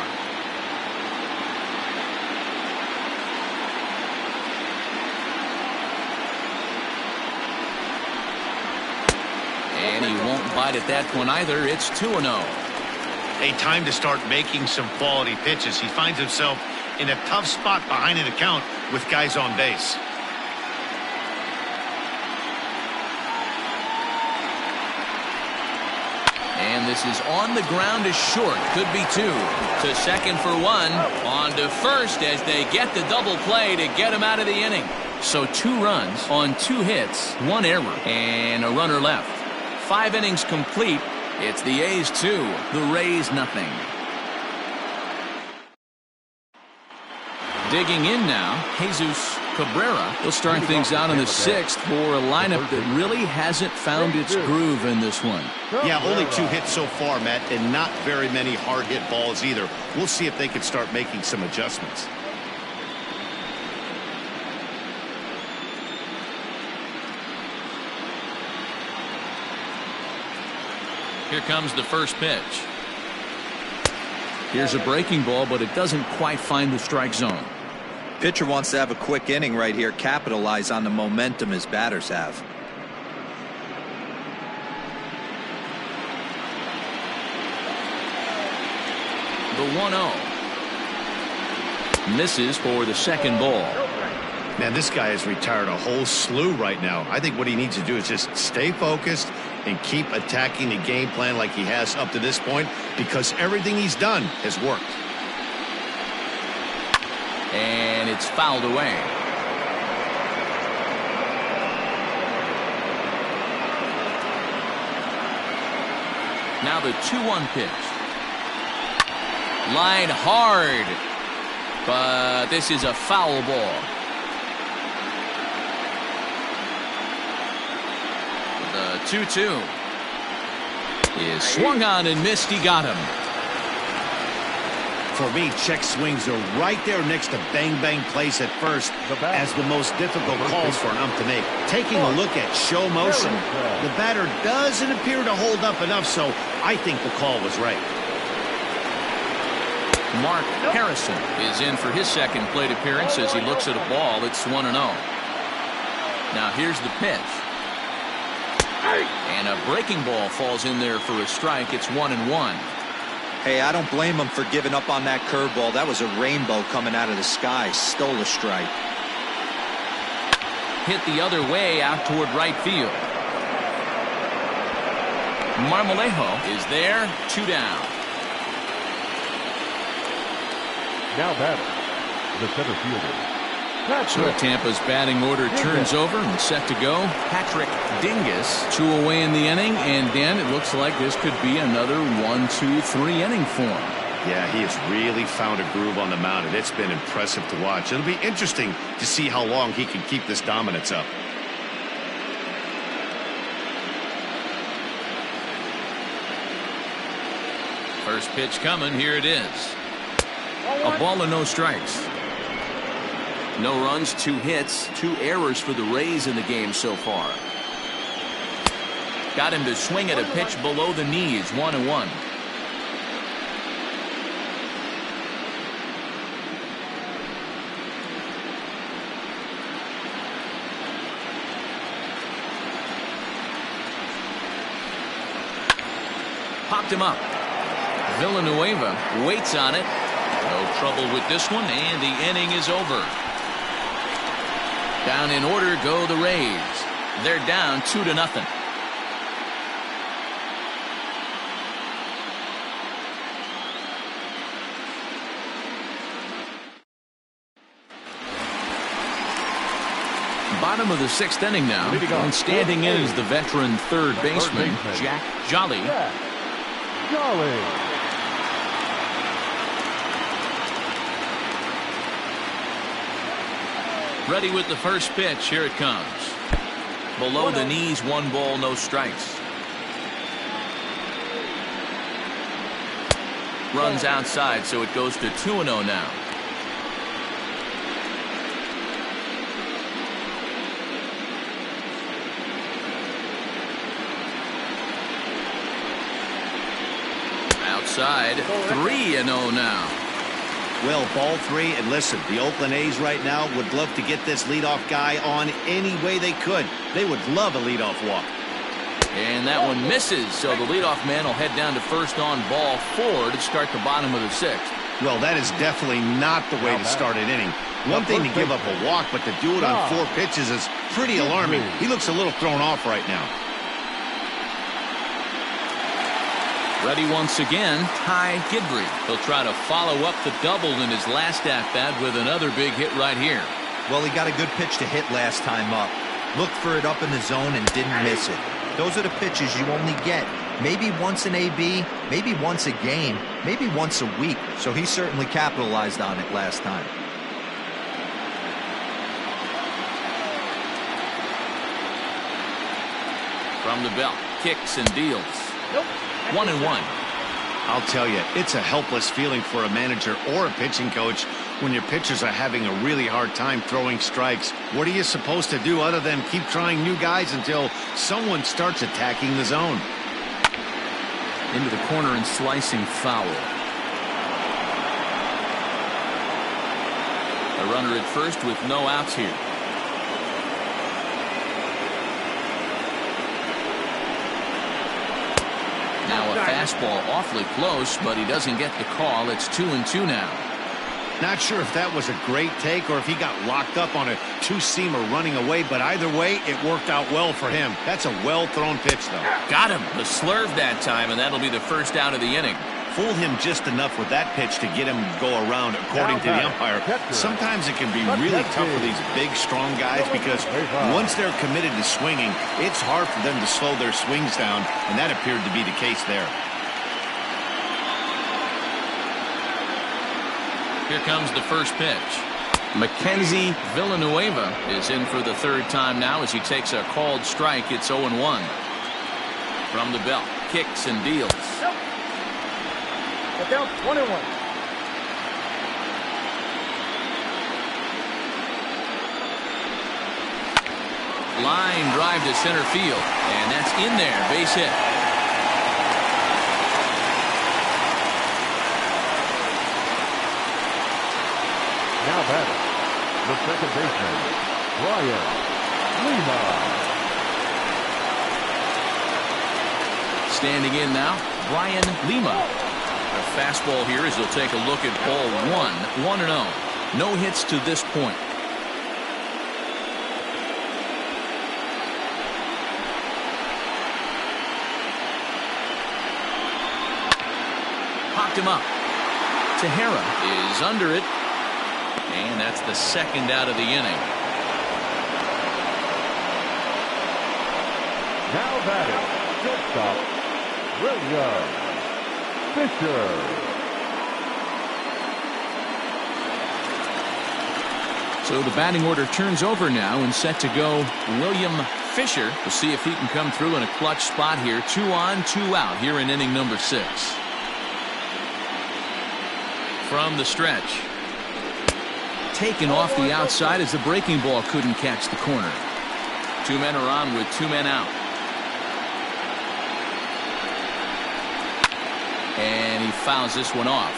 And he won't bite at that one either. It's 2-0. A time to start making some quality pitches. He finds himself in a tough spot behind an account with guys on base. And this is on the ground is short. Could be 2. To second for 1. On to first as they get the double play to get him out of the inning. So 2 runs on 2 hits, 1 error, and a runner left. 5 innings complete. It's the A's 2, the Rays nothing. Digging in now, Jesus Cabrera. He'll start things out in the 6th for a lineup that really hasn't found its groove in this one. Yeah, only 2 hits so far, Matt, and not very many hard hit balls either. We'll see if they can start making some adjustments. Here comes the first pitch. Here's a breaking ball, but it doesn't quite find the strike zone. Pitcher wants to have a quick inning right here, capitalize on the momentum his batters have. The 1-0. Misses for the second ball. Man, this guy has retired a whole slew right now. I think what he needs to do is just stay focused and keep attacking the game plan like he has up to this point, because everything he's done has worked. And it's fouled away. Now the 2-1 pitch. Line hard. But this is a foul ball. The 2-2 is swung on and missed. He got him. For me, check swings are right there next to bang-bang plays at first as the most difficult calls for an ump to make. Taking a look at show motion, the batter doesn't appear to hold up enough, so I think the call was right. Mark Harrison is in for his second plate appearance as he looks at a ball. It's 1-0. Now here's the pitch. And a breaking ball falls in there for a strike. It's 1-1. Hey, I don't blame him for giving up on that curveball. That was a rainbow coming out of the sky. Stole a strike. Hit the other way out toward right field. Marmolejo is there. 2 down. Now batter, the center fielder. So Tampa's batting order turns over and set to go. Patrick Dingus, 2 away in the inning, and Dan, it looks like this could be another 1-2-3 inning for him. Yeah, he has really found a groove on the mound, and it's been impressive to watch. It'll be interesting to see how long he can keep this dominance up. First pitch coming. Here it is. A ball and no strikes. No runs, 2 hits, 2 errors for the Rays in the game so far. Got him to swing at a pitch below the knees. 1-1. Popped him up. Villanueva waits on it. No trouble with this one, and the inning is over. Down in order go the Rays. They're down 2-0. Bottom of the 6th inning now. And standing in is the veteran third baseman, Jack Jolly. Ready with the first pitch. Here it comes. Below the knees, 1 ball, no strikes. Runs outside, so it goes to 2-0 now. Outside, 3-0 now. Well, ball 3, and listen, the Oakland A's right now would love to get this leadoff guy on any way they could. They would love a leadoff walk. And that one misses, so the leadoff man will head down to first on ball 4 to start the bottom of the 6th. Well, that is definitely not the way to start an inning. One thing to give up a walk, but to do it on 4 pitches is pretty alarming. He looks a little thrown off right now. Ready once again, Ty Gidry. He'll try to follow up the double in his last at-bat with another big hit right here. Well, he got a good pitch to hit last time up. Looked for it up in the zone and didn't miss it. Those are the pitches you only get. Maybe once an AB, maybe once a game, maybe once a week. So he certainly capitalized on it last time. From the belt, kicks and deals. 1-1. I'll tell you, it's a helpless feeling for a manager or a pitching coach when your pitchers are having a really hard time throwing strikes. What are you supposed to do other than keep trying new guys until someone starts attacking the zone? Into the corner and slicing foul. A runner at first with no outs here. Now a fastball awfully close, but he doesn't get the call. It's 2-2 now. Not sure if that was a great take or if he got locked up on a two-seamer running away, but either way, it worked out well for him. That's a well-thrown pitch, though. Got him. The slurve that time, and that'll be the first out of the inning. Fooled him just enough with that pitch to get him to go around, according to the umpire. Sometimes it can be really tough for these big, strong guys because once they're committed to swinging, it's hard for them to slow their swings down, and that appeared to be the case there. Here comes the first pitch. Mackenzie Villanueva is in for the third time now as he takes a called strike. It's 0-1. From the belt, kicks and deals. The count 1-1. Line drive to center field, and that's in there. Base hit. Now batting, the second baseman, Brian Lima. Standing in now, Brian Lima. A fastball here as he'll take a look at ball 1-0. No hits to this point. Popped him up. Tejera is under it. And that's the second out of the inning. Now batting, shortstop, William Fisher. So the batting order turns over now and set to go William Fisher. We'll see if he can come through in a clutch spot here. 2 on, 2 out here in inning number 6. From the stretch. Taken off the outside as the breaking ball couldn't catch the corner. 2 men are on with 2 men out. And he fouls this one off.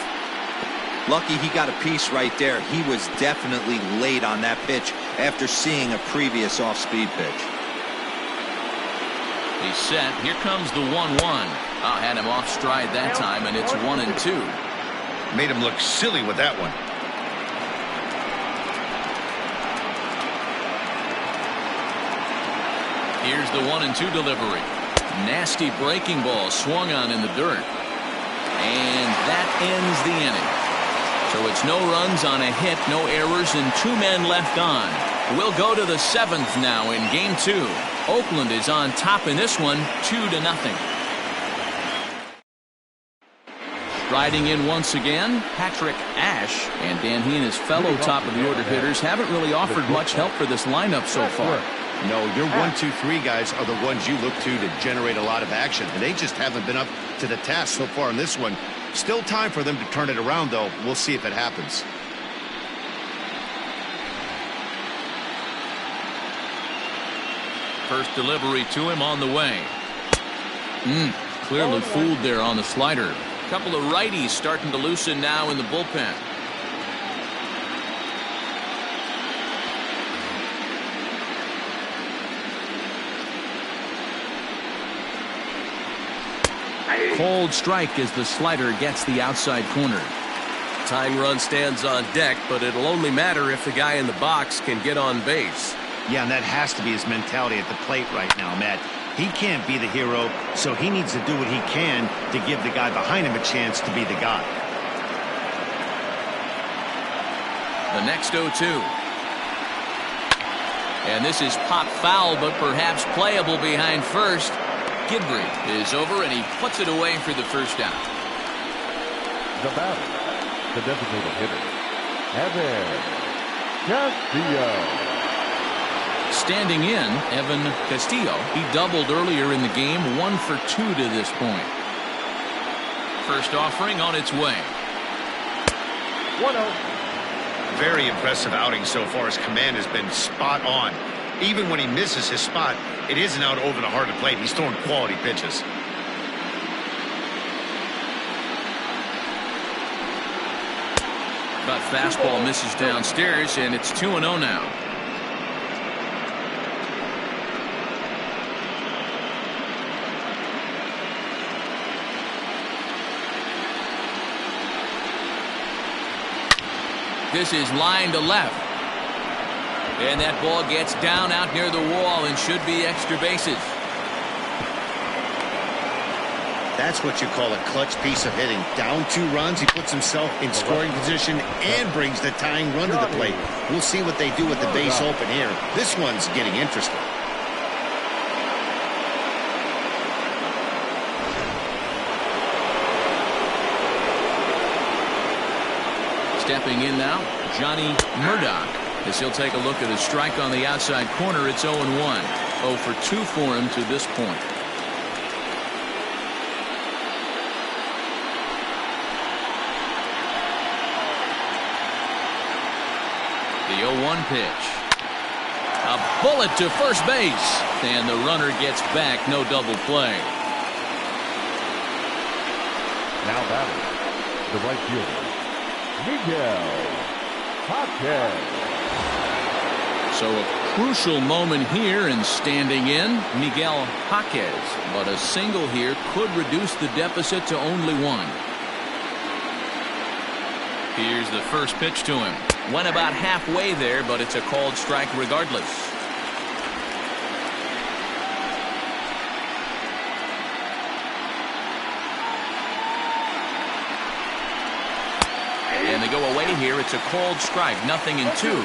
Lucky he got a piece right there. He was definitely late on that pitch after seeing a previous off-speed pitch. He's set. Here comes the 1-1. Had him off stride that time, and it's 1-2. Made him look silly with that one. Here's the 1-2 delivery. Nasty breaking ball swung on in the dirt. And that ends the inning. So it's no runs on a hit, no errors, and 2 men left on. We'll go to the 7th now in game 2. Oakland is on top in this one, 2-0. Striding in once again, Patrick Ash. And Dan, he and his fellow top-of-the-order hitters haven't really offered much help for this lineup so far. No, your 1, 2, 3 guys are the ones you look to generate a lot of action, and they just haven't been up to the task so far in this one. Still time for them to turn it around, though. We'll see if it happens. First delivery to him on the way. Clearly fooled there on the slider. A couple of righties starting to loosen now in the bullpen. Cold strike as the slider gets the outside corner. Tying run stands on deck, but it'll only matter if the guy in the box can get on base. Yeah, and that has to be his mentality at the plate right now, Matt. He can't be the hero, so he needs to do what he can to give the guy behind him a chance to be the guy. The next 0-2. And this is pop foul, but perhaps playable behind first. Gidry is over, and he puts it away for the first down. The batter, the designated hitter, Evan Castillo. Standing in, Evan Castillo. He doubled earlier in the game, 1 for 2 to this point. First offering on its way. 1-0. Very impressive outing so far. His command has been spot on. Even when he misses his spot, it isn't out over the heart of the plate. He's throwing quality pitches. But fastball misses downstairs, and it's 2-0 now. This is line to left. And that ball gets down out near the wall and should be extra bases. That's what you call a clutch piece of hitting. Down 2 runs, he puts himself in scoring position and brings the tying run to the plate. We'll see what they do with the base open here. This one's getting interesting. Stepping in now, Johnny Murdoch, as he'll take a look at a strike on the outside corner. It's 0-1. 0 for 2 for him to this point. The 0-1 pitch. A bullet to first base. And the runner gets back. No double play. Now batting, the right fielder, Miguel Jaquez. So a crucial moment here, and standing in, Miguel Jaquez. But a single here could reduce the deficit to only 1. Here's the first pitch to him. Went about halfway there, but it's a called strike regardless. And they go away here. It's a called strike. 0-2.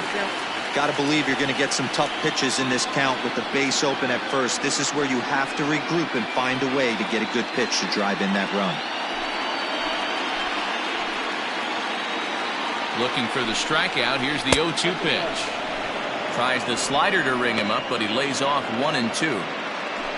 Got to believe you're going to get some tough pitches in this count with the base open at first. This is where you have to regroup and find a way to get a good pitch to drive in that run. Looking for the strikeout. Here's the 0-2 pitch. Tries the slider to ring him up, but he lays off 1-2.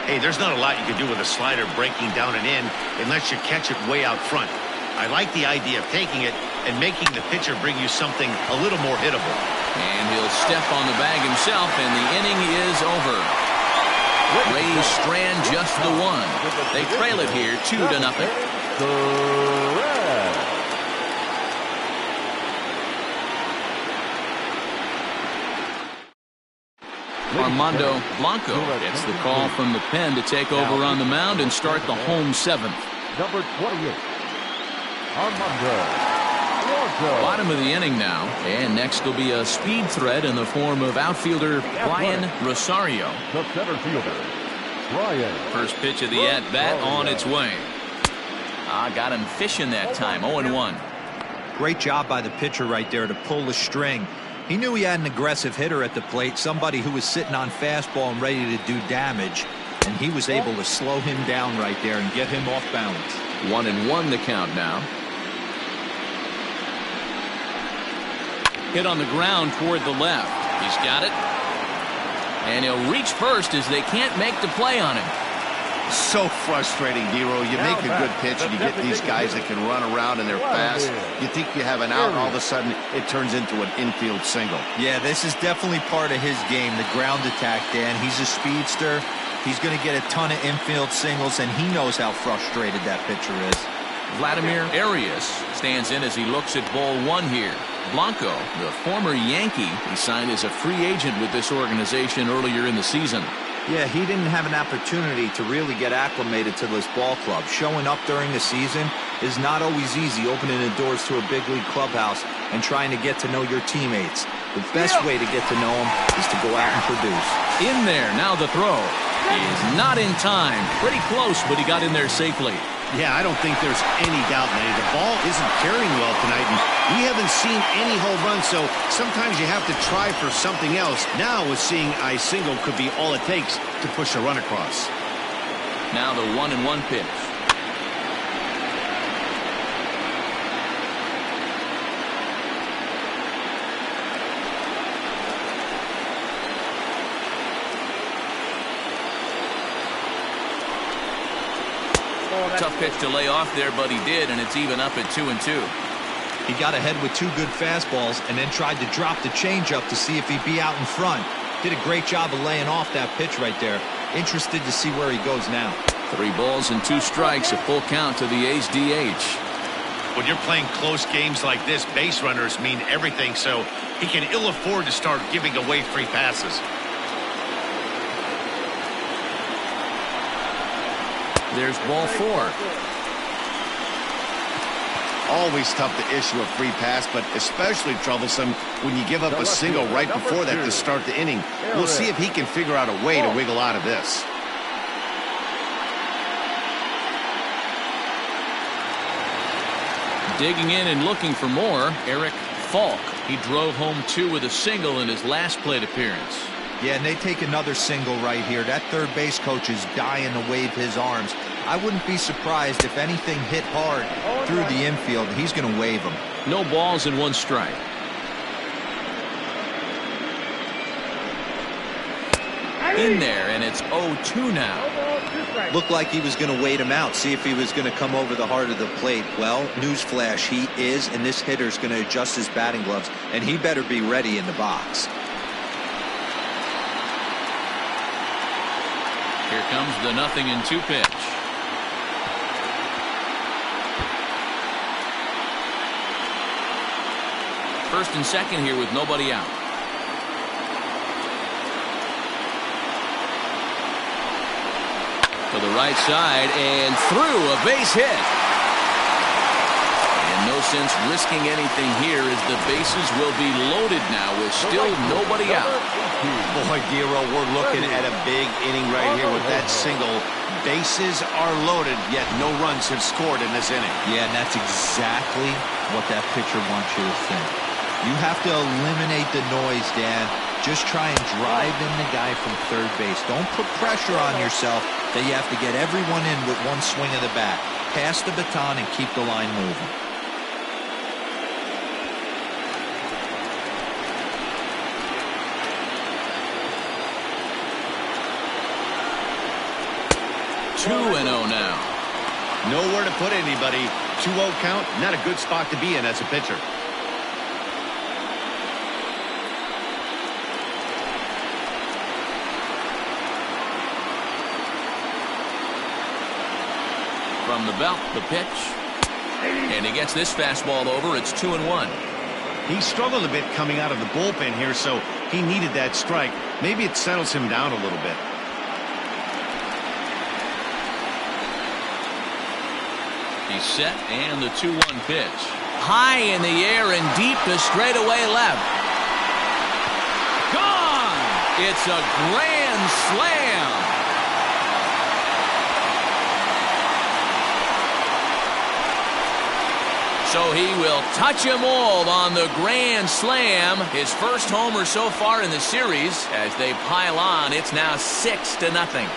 Hey, there's not a lot you can do with a slider breaking down and in unless you catch it way out front. I like the idea of taking it and making the pitcher bring you something a little more hittable. And he'll step on the bag himself, and the inning is over. Rays strand just the 1. They trail it here 2-0. Armando Blanco gets the call from the pen to take over on the mound and start the home 7th. Number 28, Armando Blanco. Bottom of the inning now, and next will be a speed threat in the form of outfielder Brian Rosario. The center fielder, Brian. First pitch of the at-bat on its way. Got him fishing that time. 0-1. Great job by the pitcher right there to pull the string. He knew he had an aggressive hitter at the plate, somebody who was sitting on fastball and ready to do damage, and he was able to slow him down right there and get him off balance. 1-1 the count now. Hit on the ground toward the left. He's got it. And he'll reach first as they can't make the play on him. So frustrating, Dero. You make a good pitch and you get these guys that can run around and they're fast. You think you have an out, all of a sudden it turns into an infield single. Yeah, this is definitely part of his game, the ground attack, Dan. He's a speedster. He's going to get a ton of infield singles, and he knows how frustrated that pitcher is. Vladimir Arias stands in as he looks at ball 1 here. Blanco, the former Yankee, he signed as a free agent with this organization earlier in the season. Yeah, he didn't have an opportunity to really get acclimated to this ball club. Showing up during the season is not always easy, opening the doors to a big league clubhouse and trying to get to know your teammates. The best way to get to know them is to go out and produce. In there, now the throw. Is not in time. Pretty close, but he got in there safely. Yeah, I don't think there's any doubt, Manny. The ball isn't carrying well tonight, and we haven't seen any home runs, so sometimes you have to try for something else. Now, with seeing a single could be all it takes to push a run across. Now the 1-1 pitch. Tough pitch to lay off there, but he did, and it's even up at 2-2. He got ahead with 2 good fastballs and then tried to drop the changeup to see if he'd be out in front. Did a great job of laying off that pitch right there. Interested to see where he goes now. 3 balls and 2 strikes, a full count to the A's DH. When you're playing close games like this, base runners mean everything, so he can ill afford to start giving away free passes. There's ball 4. Always tough to issue a free pass, but especially troublesome when you give up a single right before that to start the inning. We'll see if he can figure out a way to wiggle out of this. Digging in and looking for more, Falk. He drove home 2 with a single in his last plate appearance. Yeah, and they take another single right here. That third base coach is dying to wave his arms. I wouldn't be surprised if anything hit hard through the infield. He's going to wave them. No balls and 1 strike. In there, and it's 0-2 now. Looked like he was going to wait him out, see if he was going to come over the heart of the plate. Well, newsflash, he is, and this hitter's going to adjust his batting gloves, and he better be ready in the box. Here comes the 0-2 pitch. First and second here with nobody out. To the right side and through, a base hit. And no sense risking anything here as the bases will be loaded now with still nobody out. Boy, Dero, we're looking at a big inning right here with that single. Bases are loaded, yet no runs have scored in this inning. Yeah, and that's exactly what that pitcher wants you to think. You have to eliminate the noise, Dan. Just try and drive in the guy from third base. Don't put pressure on yourself that you have to get everyone in with 1 swing of the bat. Pass the baton and keep the line moving. Two 2-0 now. Nowhere to put anybody. 2-0 count, not a good spot to be in as a pitcher. From the belt, the pitch. And he gets this fastball over. It's 2-1. He struggled a bit coming out of the bullpen here, so he needed that strike. Maybe it settles him down a little bit. He's set, and the 2-1 pitch. High in the air and deep to straightaway left. Gone! It's a grand slam. So he will touch them all on the grand slam. His first homer so far in the series. As they pile on, it's now 6-0.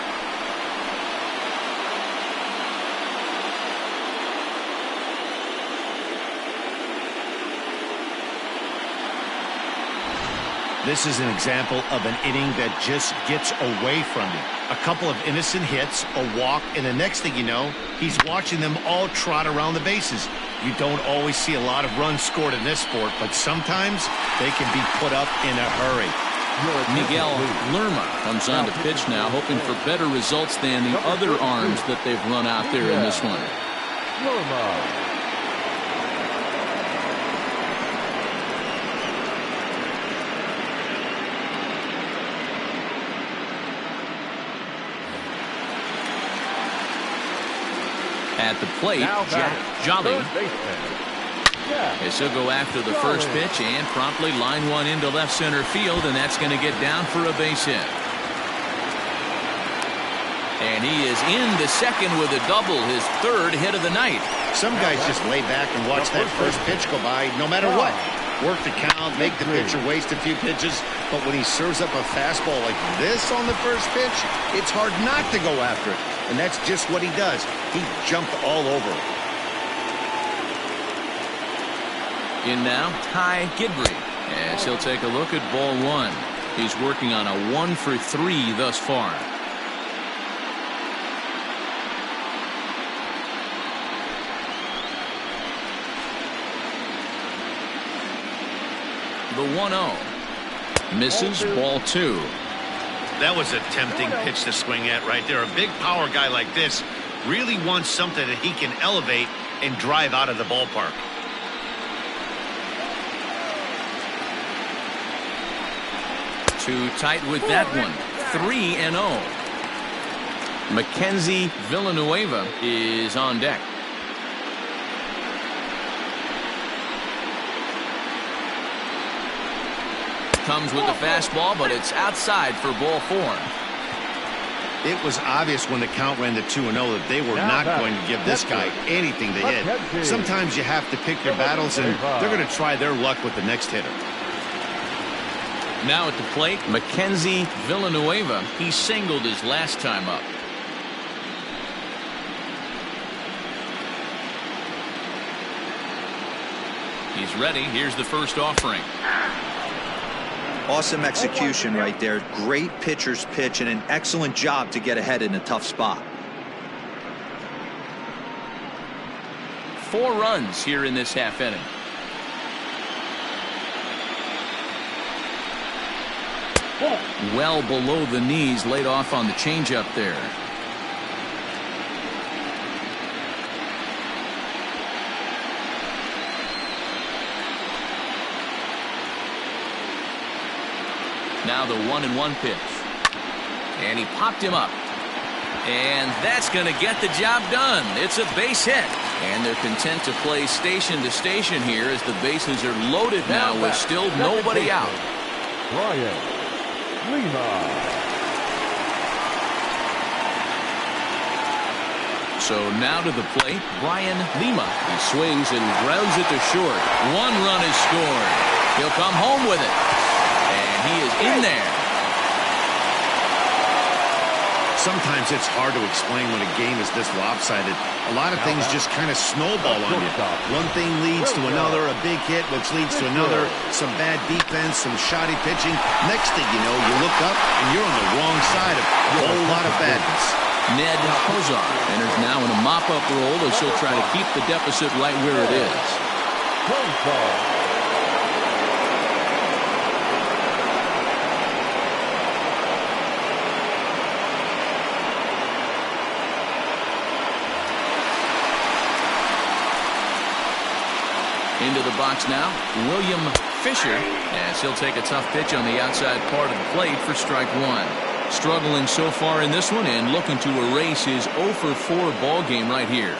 This is an example of an inning that just gets away from you. A couple of innocent hits, a walk, and the next thing you know, he's watching them all trot around the bases. You don't always see a lot of runs scored in this sport, but sometimes they can be put up in a hurry. Miguel Lerma comes on to pitch now, hoping for better results than the other arms that they've run out there in this one. Lerma. At the plate, Jack Jolly. As he'll go after the first pitch and promptly line one into left center field, and that's going to get down for a base hit. And he is into second with a double, his third hit of the night. Some guys just lay back and watch that first pitch go by no matter what. Work the count, make the pitcher waste a few pitches, but when he serves up a fastball like this on the first pitch, it's hard not to go after it. And that's just what he does. He jumped all over it. In now, Ty Gidry, as he'll take a look at ball one. He's working on a 1 for 3 thus far. The 1-0. Misses, ball 2. That was a tempting pitch to swing at right there. A big power guy like this really wants something that he can elevate and drive out of the ballpark. Too tight with that one. 3-0. Mackenzie Villanueva is on deck. Comes with the fastball, but it's outside for ball 4. It was obvious when the count ran to 2-0 that they were not going to give this guy anything to hit. Sometimes you have to pick your battles, and they're going to try their luck with the next hitter. Now at the plate, Mackenzie Villanueva. He singled his last time up. He's ready. Here's the first offering. Awesome execution right there. Great pitcher's pitch and an excellent job to get ahead in a tough spot. 4 runs here in this half inning. Well below the knees, laid off on the changeup there. Now the 1-1 pitch. And he popped him up. And that's going to get the job done. It's a base hit. And they're content to play station to station here as the bases are loaded now with still nobody out. Brian Lima. So now to the plate, Brian Lima. He swings and grounds it to short. 1 run is scored. He'll come home with it. And he is in there. Sometimes it's hard to explain when a game is this lopsided. A lot of things just kind of snowball on you. One thing leads to another, a big hit, which leads to another, some bad defense, some shoddy pitching. Next thing you know, you look up and you're on the wrong side of a whole lot of badness. Ned Hozar enters now in a mop-up role as he'll try to keep the deficit right where it is. Into the box now, William Fisher, as he'll take a tough pitch on the outside part of the plate for strike 1. Struggling so far in this one and looking to erase his 0-for-4 ball game right here.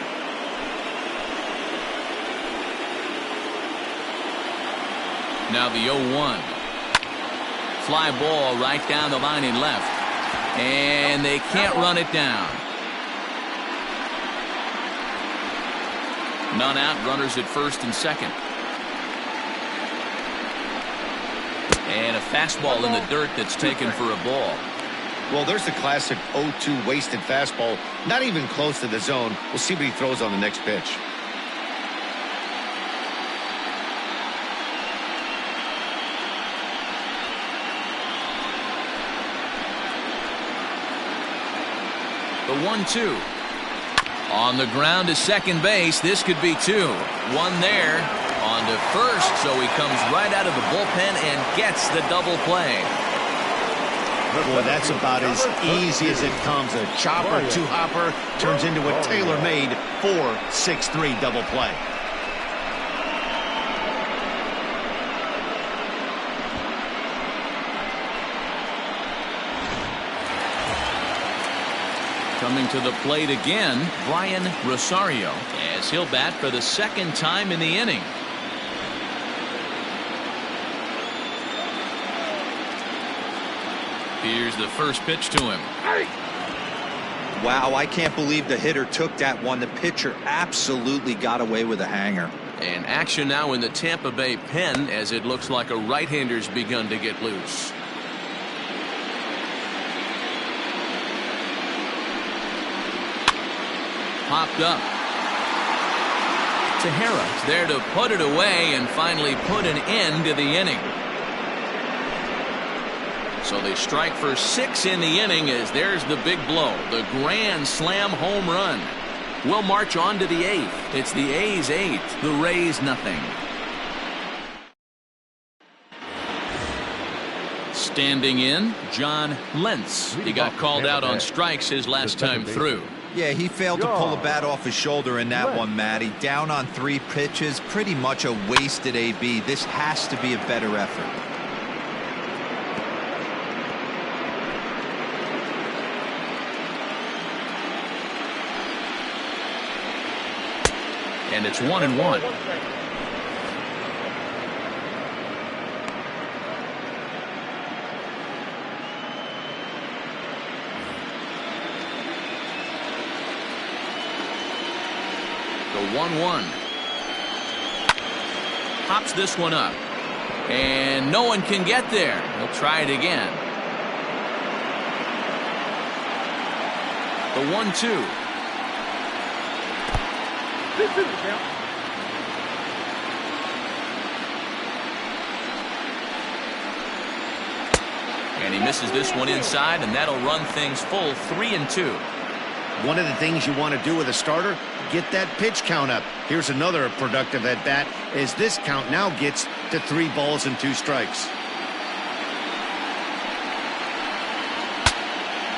Now the 0-1. Fly ball right down the line in left. And they can't run it down. None out, runners at first and second. And a fastball in the dirt that's taken for a ball. Well, there's the classic 0-2 wasted fastball. Not even close to the zone. We'll see what he throws on the next pitch. The 1-2. On the ground to second base. This could be 2. 1 there. On to first. So he comes right out of the bullpen and gets the double play. Boy, that's about as easy as it comes. A chopper, 2-hopper turns into a tailor-made 4-6-3 double play. Coming to the plate again, Brian Rosario, as he'll bat for the second time in the inning. Here's the first pitch to him. Wow, I can't believe the hitter took that one. The pitcher absolutely got away with a hanger. And action now in the Tampa Bay pen as it looks like a right-hander's begun to get loose. Popped up. Tejera's there to put it away and finally put an end to the inning. So they strike for 6 in the inning as there's the big blow. The grand slam home run. We'll march on to the 8th. It's the A's 8, the Rays nothing. Standing in, John Lentz. He got called out on strikes his last time through. Yeah, he failed to pull a bat off his shoulder in that one, Matty. Down on 3 pitches, pretty much a wasted AB. This has to be a better effort. And it's 1-1. The 1-1. Pops this one up. And no one can get there. He'll try it again. The 1-2. And he misses this one inside, and that'll run things full 3-2. One of the things you want to do with a starter, get that pitch count up. Here's another productive at bat as this count now gets to 3 balls and 2 strikes.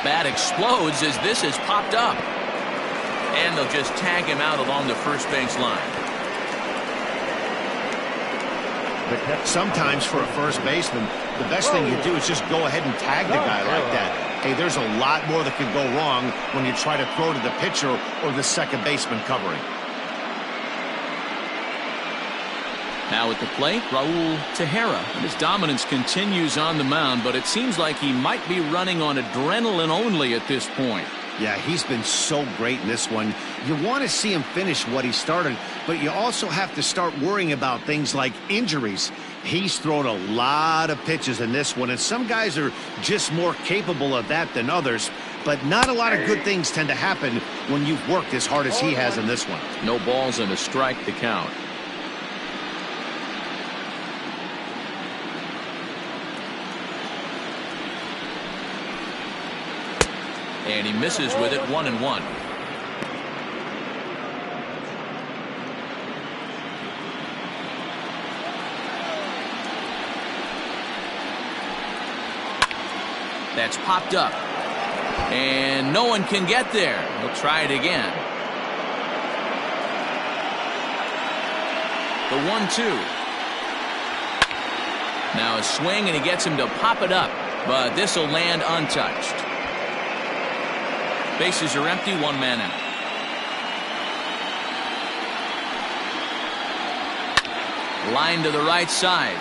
Bat explodes as this is popped up. And they'll just tag him out along the first base line. Sometimes for a first baseman, the best thing you do is just go ahead and tag the guy like that. Hey, there's a lot more that can go wrong when you try to throw to the pitcher or the second baseman covering. Now at the plate, Raul Tejera. His dominance continues on the mound, but it seems like he might be running on adrenaline only at this point. Yeah, he's been so great in this one. You want to see him finish what he started, but you also have to start worrying about things like injuries. He's thrown a lot of pitches in this one, and some guys are just more capable of that than others, but not a lot of good things tend to happen when you've worked as hard as he has in this one. No balls and a strike to count. And he misses with it, 1-1. That's popped up. And no one can get there. He'll try it again. The 1-2. Now a swing, and he gets him to pop it up. But this will land untouched. Bases are empty, 1 man out. Line to the right side,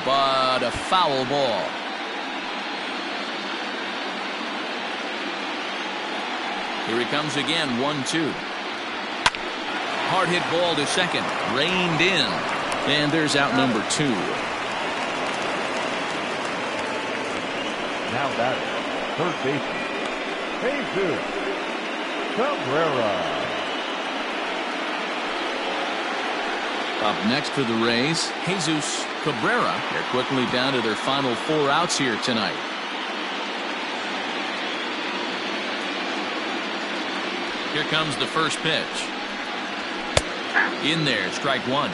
but a foul ball. Here he comes again, 1-2. Hard hit ball to second, reined in, and there's out number 2. Now that's third baseman, Jesus Cabrera. Up next for the Rays, Jesus Cabrera. They're quickly down to their final 4 outs here tonight. Here comes the first pitch. In there, strike 1.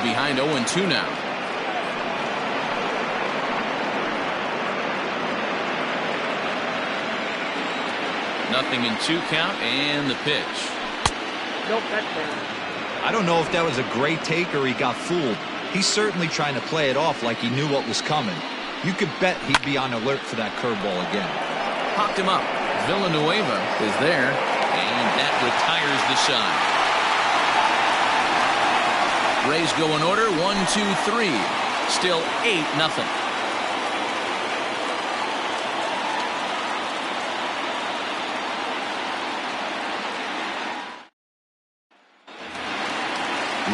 Behind 0-2 now. Nothing in 2 count, and the pitch. Nope, that's down. I don't know if that was a great take or he got fooled. He's certainly trying to play it off like he knew what was coming. You could bet he'd be on alert for that curveball again. Popped him up. Villanueva is there, and that retires the side. Rays go in order, 1, 2, 3. Still 8-0.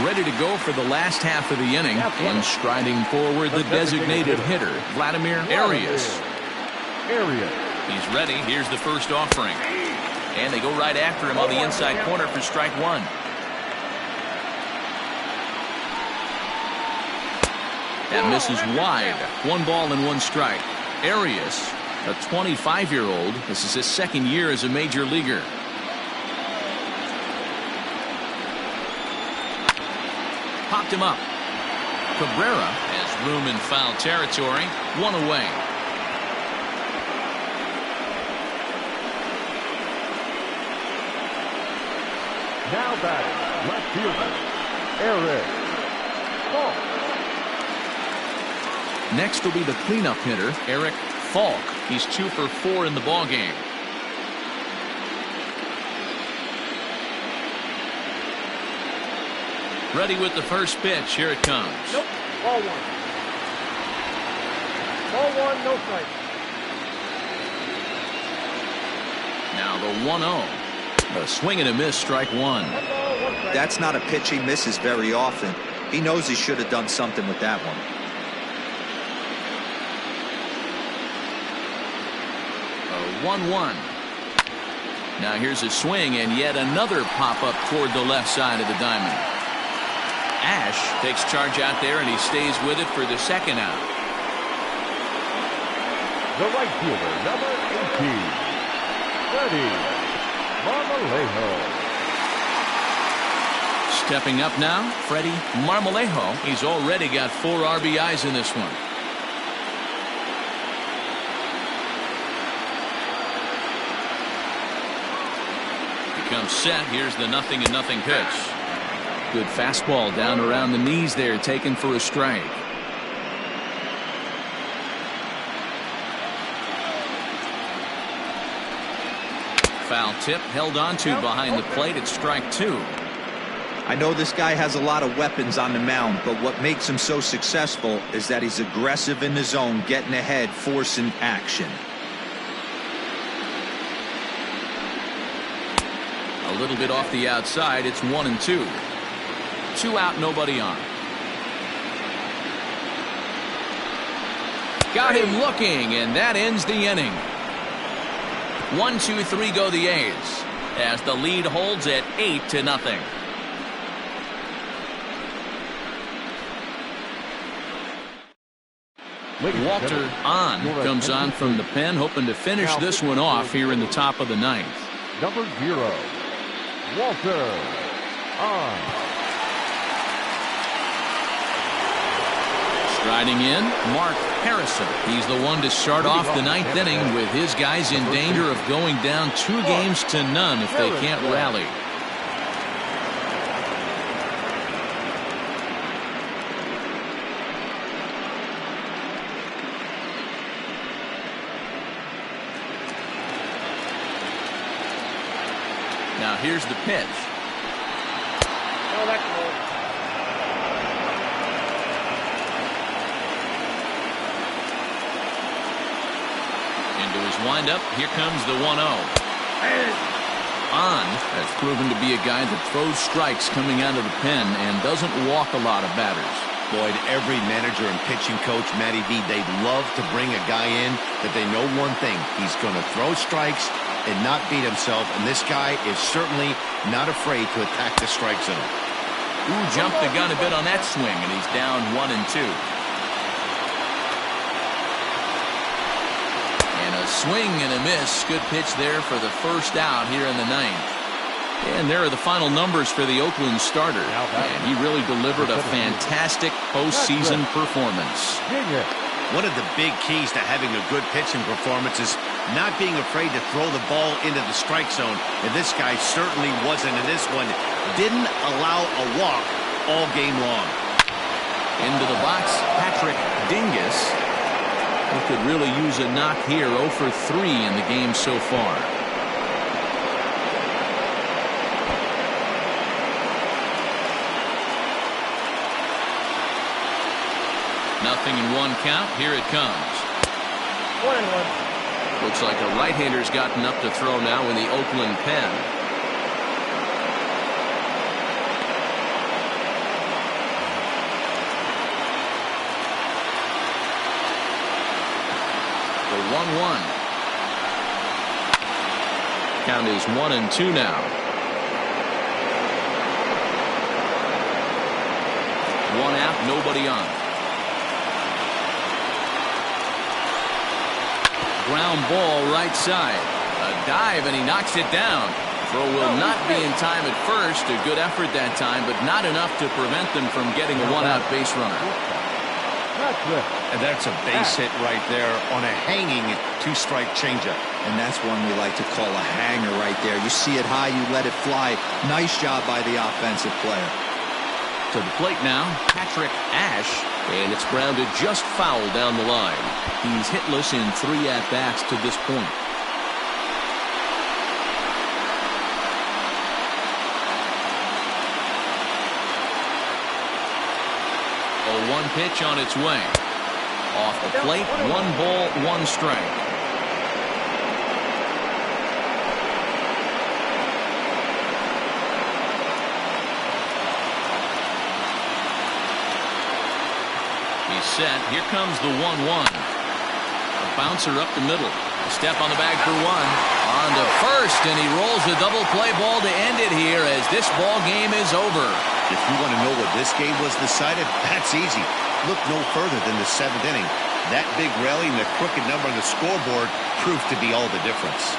Ready to go for the last half of the inning, and striding forward the designated hitter, Vladimir Arias. He's ready. Here's the first offering. And they go right after him on the inside corner for strike 1. That misses wide. 1 ball and 1 strike. Arias A 25-year-old. This is his second year as a major leaguer. Popped him up. Cabrera has room in foul territory. One away. Now batting, left fielder, Eric Falk. Next will be the cleanup hitter, Eric Falk. He's 2 for 4 in the ballgame. Ready with the first pitch. Here it comes. Nope. Ball 1. Ball 1, no strike. Now the 1-0. A swing and a miss, strike 1. 1 ball, 1 strike. That's not a pitch he misses very often. He knows he should have done something with that one. A 1-1. Now here's a swing and yet another pop-up toward the left side of the diamond. Ash takes charge out there and he stays with it for the second out. The right fielder, number 18, Freddie Marmolejo. Stepping up now, Freddie Marmolejo. He's already got 4 RBIs in this one. Becomes set. Here's the 0-0 pitch. Good fastball down around the knees there, taken for a strike. Foul tip held on to behind the plate at strike 2. I know this guy has a lot of weapons on the mound, but what makes him so successful is that he's aggressive in the zone, getting ahead, forcing action. A little bit off the outside. It's 1-2. 2 out, nobody on. Got him looking, and that ends the inning. 1, 2, 3 go the A's as the lead holds at 8-0. Walter on comes on from the pen, hoping to finish this one off here in the top of the 9th. Number 0, Walter on. Striding in, Mark Harrison. He's the one to start off the 9th inning with his guys in danger of going down 2 games to none if they can't rally. Now here's the pitch. Oh, that's low. Into his windup. Here comes the 1-0. On has proven to be a guy that throws strikes coming out of the pen and doesn't walk a lot of batters. Boyd, every manager and pitching coach, Matty V, they'd love to bring a guy in that they know one thing. He's going to throw strikes and not beat himself, and this guy is certainly not afraid to attack the strike zone. Ooh, jumped the gun a bit on that swing, and he's down 1-2. And a swing and a miss. Good pitch there for the first out here in the 9th. And there are the final numbers for the Oakland starter. And he really delivered a fantastic postseason performance. One of the big keys to having a good pitching performance is not being afraid to throw the ball into the strike zone. And this guy certainly wasn't in this one. Didn't allow a walk all game long. Into the box, Patrick Dingus. He could really use a knock here. 0 for 3 in the game so far. Nothing in 1 count. Here it comes. 1-1. Looks like a right-hander's gotten up to throw now in the Oakland pen. The 1-1. Count is 1-2 now. 1 out, nobody on. ground ball right side. A dive, and he knocks it down. Throw will not be in time at first. A good effort that time, but not enough to prevent them from getting a one-out base runner. And that's a base hit right there on a hanging two-strike changeup. And that's one we like to call a hanger right there. You see it high, you let it fly. Nice job by the offensive player. To the plate now, Patrick Ash, and it's grounded just foul down the line. He's hitless in 3 at-bats to this point. A 1 pitch on its way. Off the plate, 1 ball, 1 strike. Set. Here comes the 1-1. A bouncer up the middle. A step on the bag for 1. On to first, and he rolls a double play ball to end it here as this ball game is over. If you want to know what this game was decided, that's easy. Look no further than the 7th inning. That big rally and the crooked number on the scoreboard proved to be all the difference.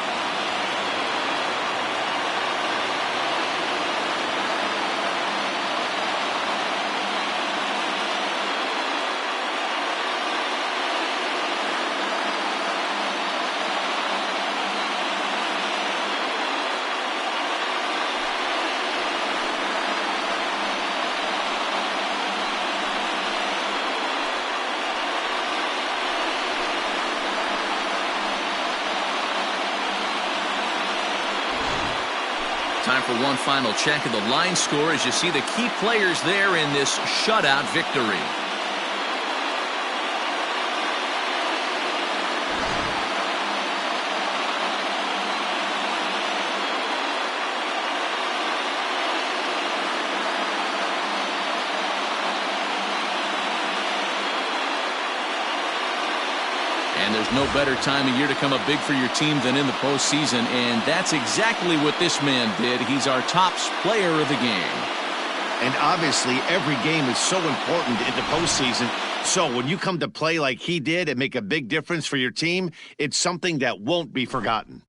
Time for one final check of the line score as you see the key players there in this shutout victory. And there's no better time of year to come up big for your team than in the postseason, and that's exactly what this man did. He's our top player of the game. And obviously, every game is so important in the postseason. So when you come to play like he did and make a big difference for your team, it's something that won't be forgotten.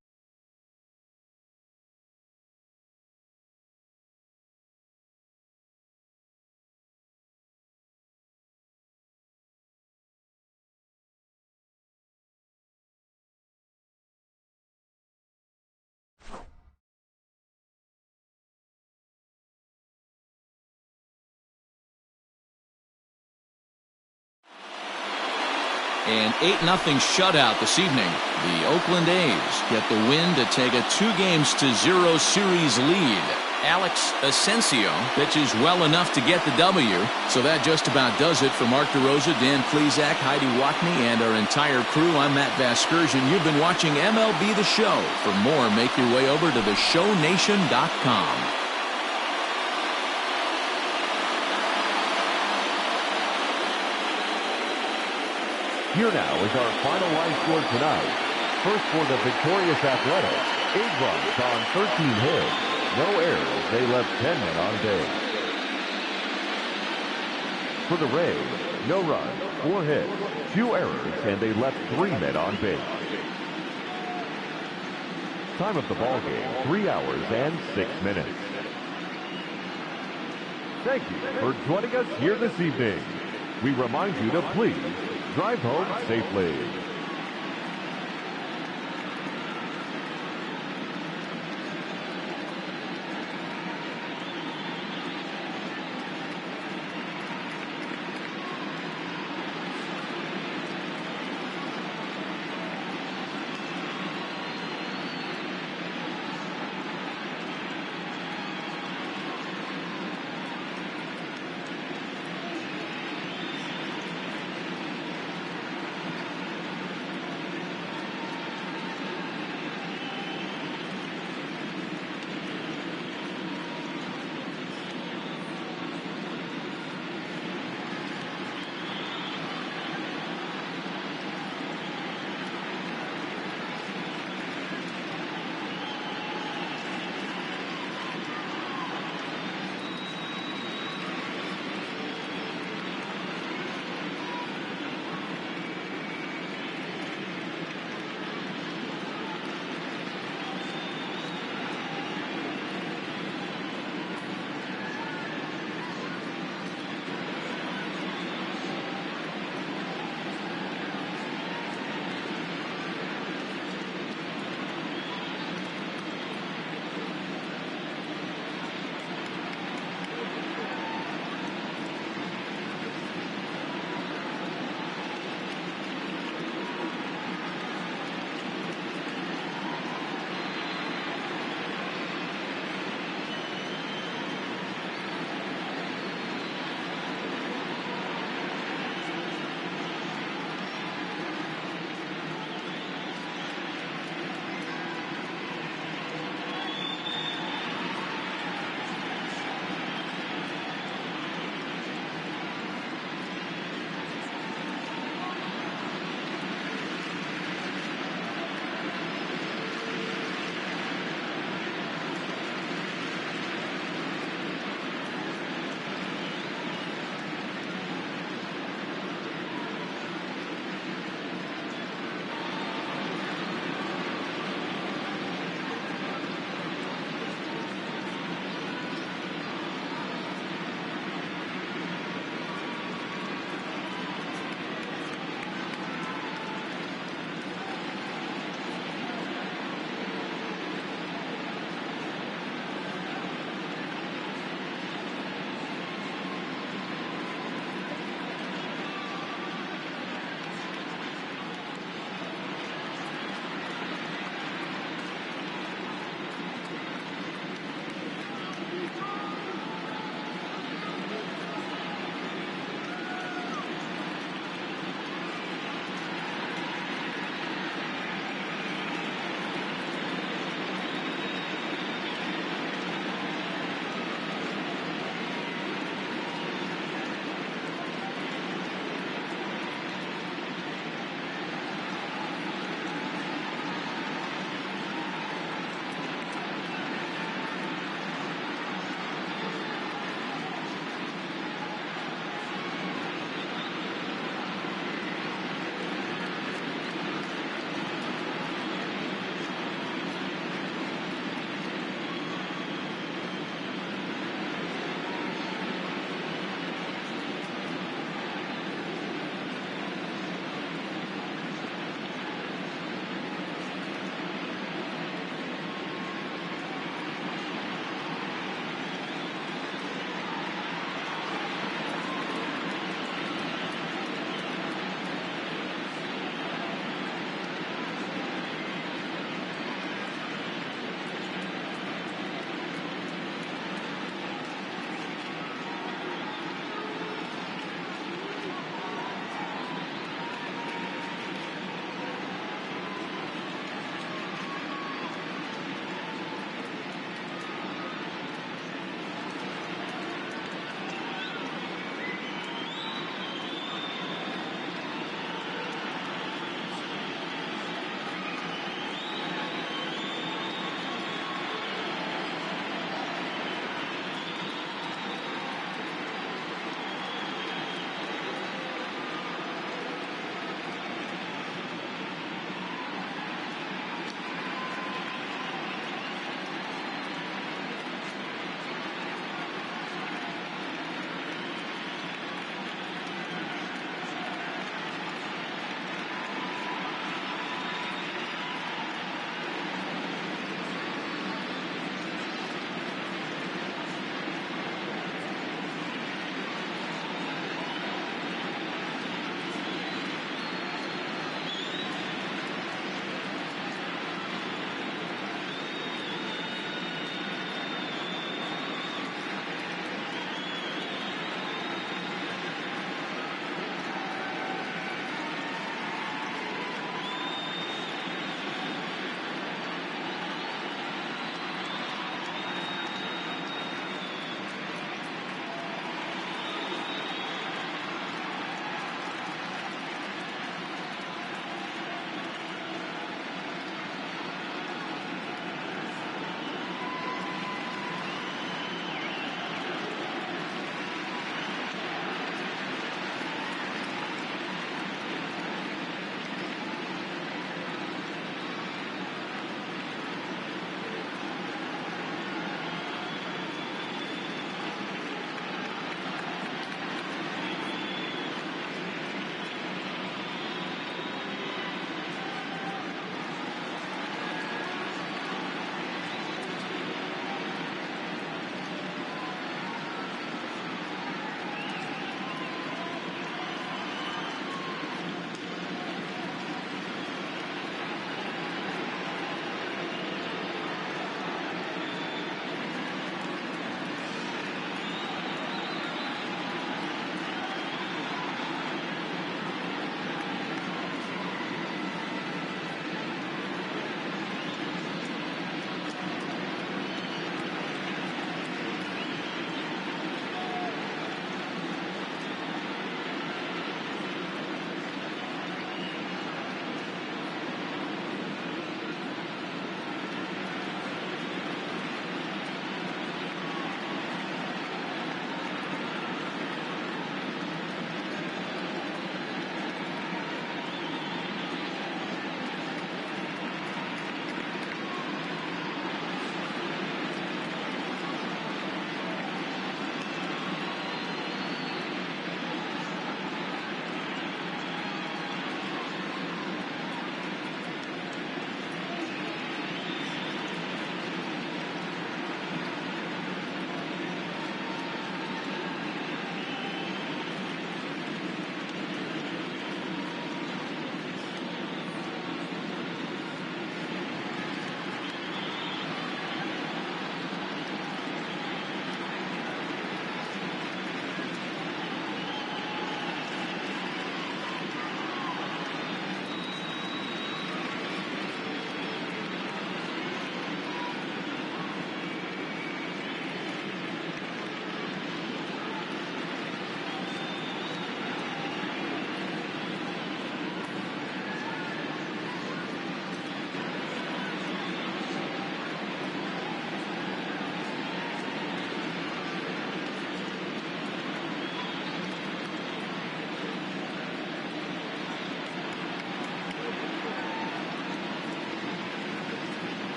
An 8-0 shutout this evening. The Oakland A's get the win to take a 2-0 series lead. Alex Asensio pitches well enough to get the W. So that just about does it for Mark DeRosa, Dan Plesac, Heidi Watney, and our entire crew. I'm Matt Vasgersian. You've been watching MLB The Show. For more, make your way over to theshownation.com. Here now is our final line score tonight. First for the victorious Athletics, 8 runs on 13 hits. No errors, they left 10 men on base. For the Rays, no runs, 4 hits, 2 errors, and they left 3 men on base. Time of the ball game, 3 hours and 6 minutes. Thank you for joining us here this evening. We remind you to please drive home safely.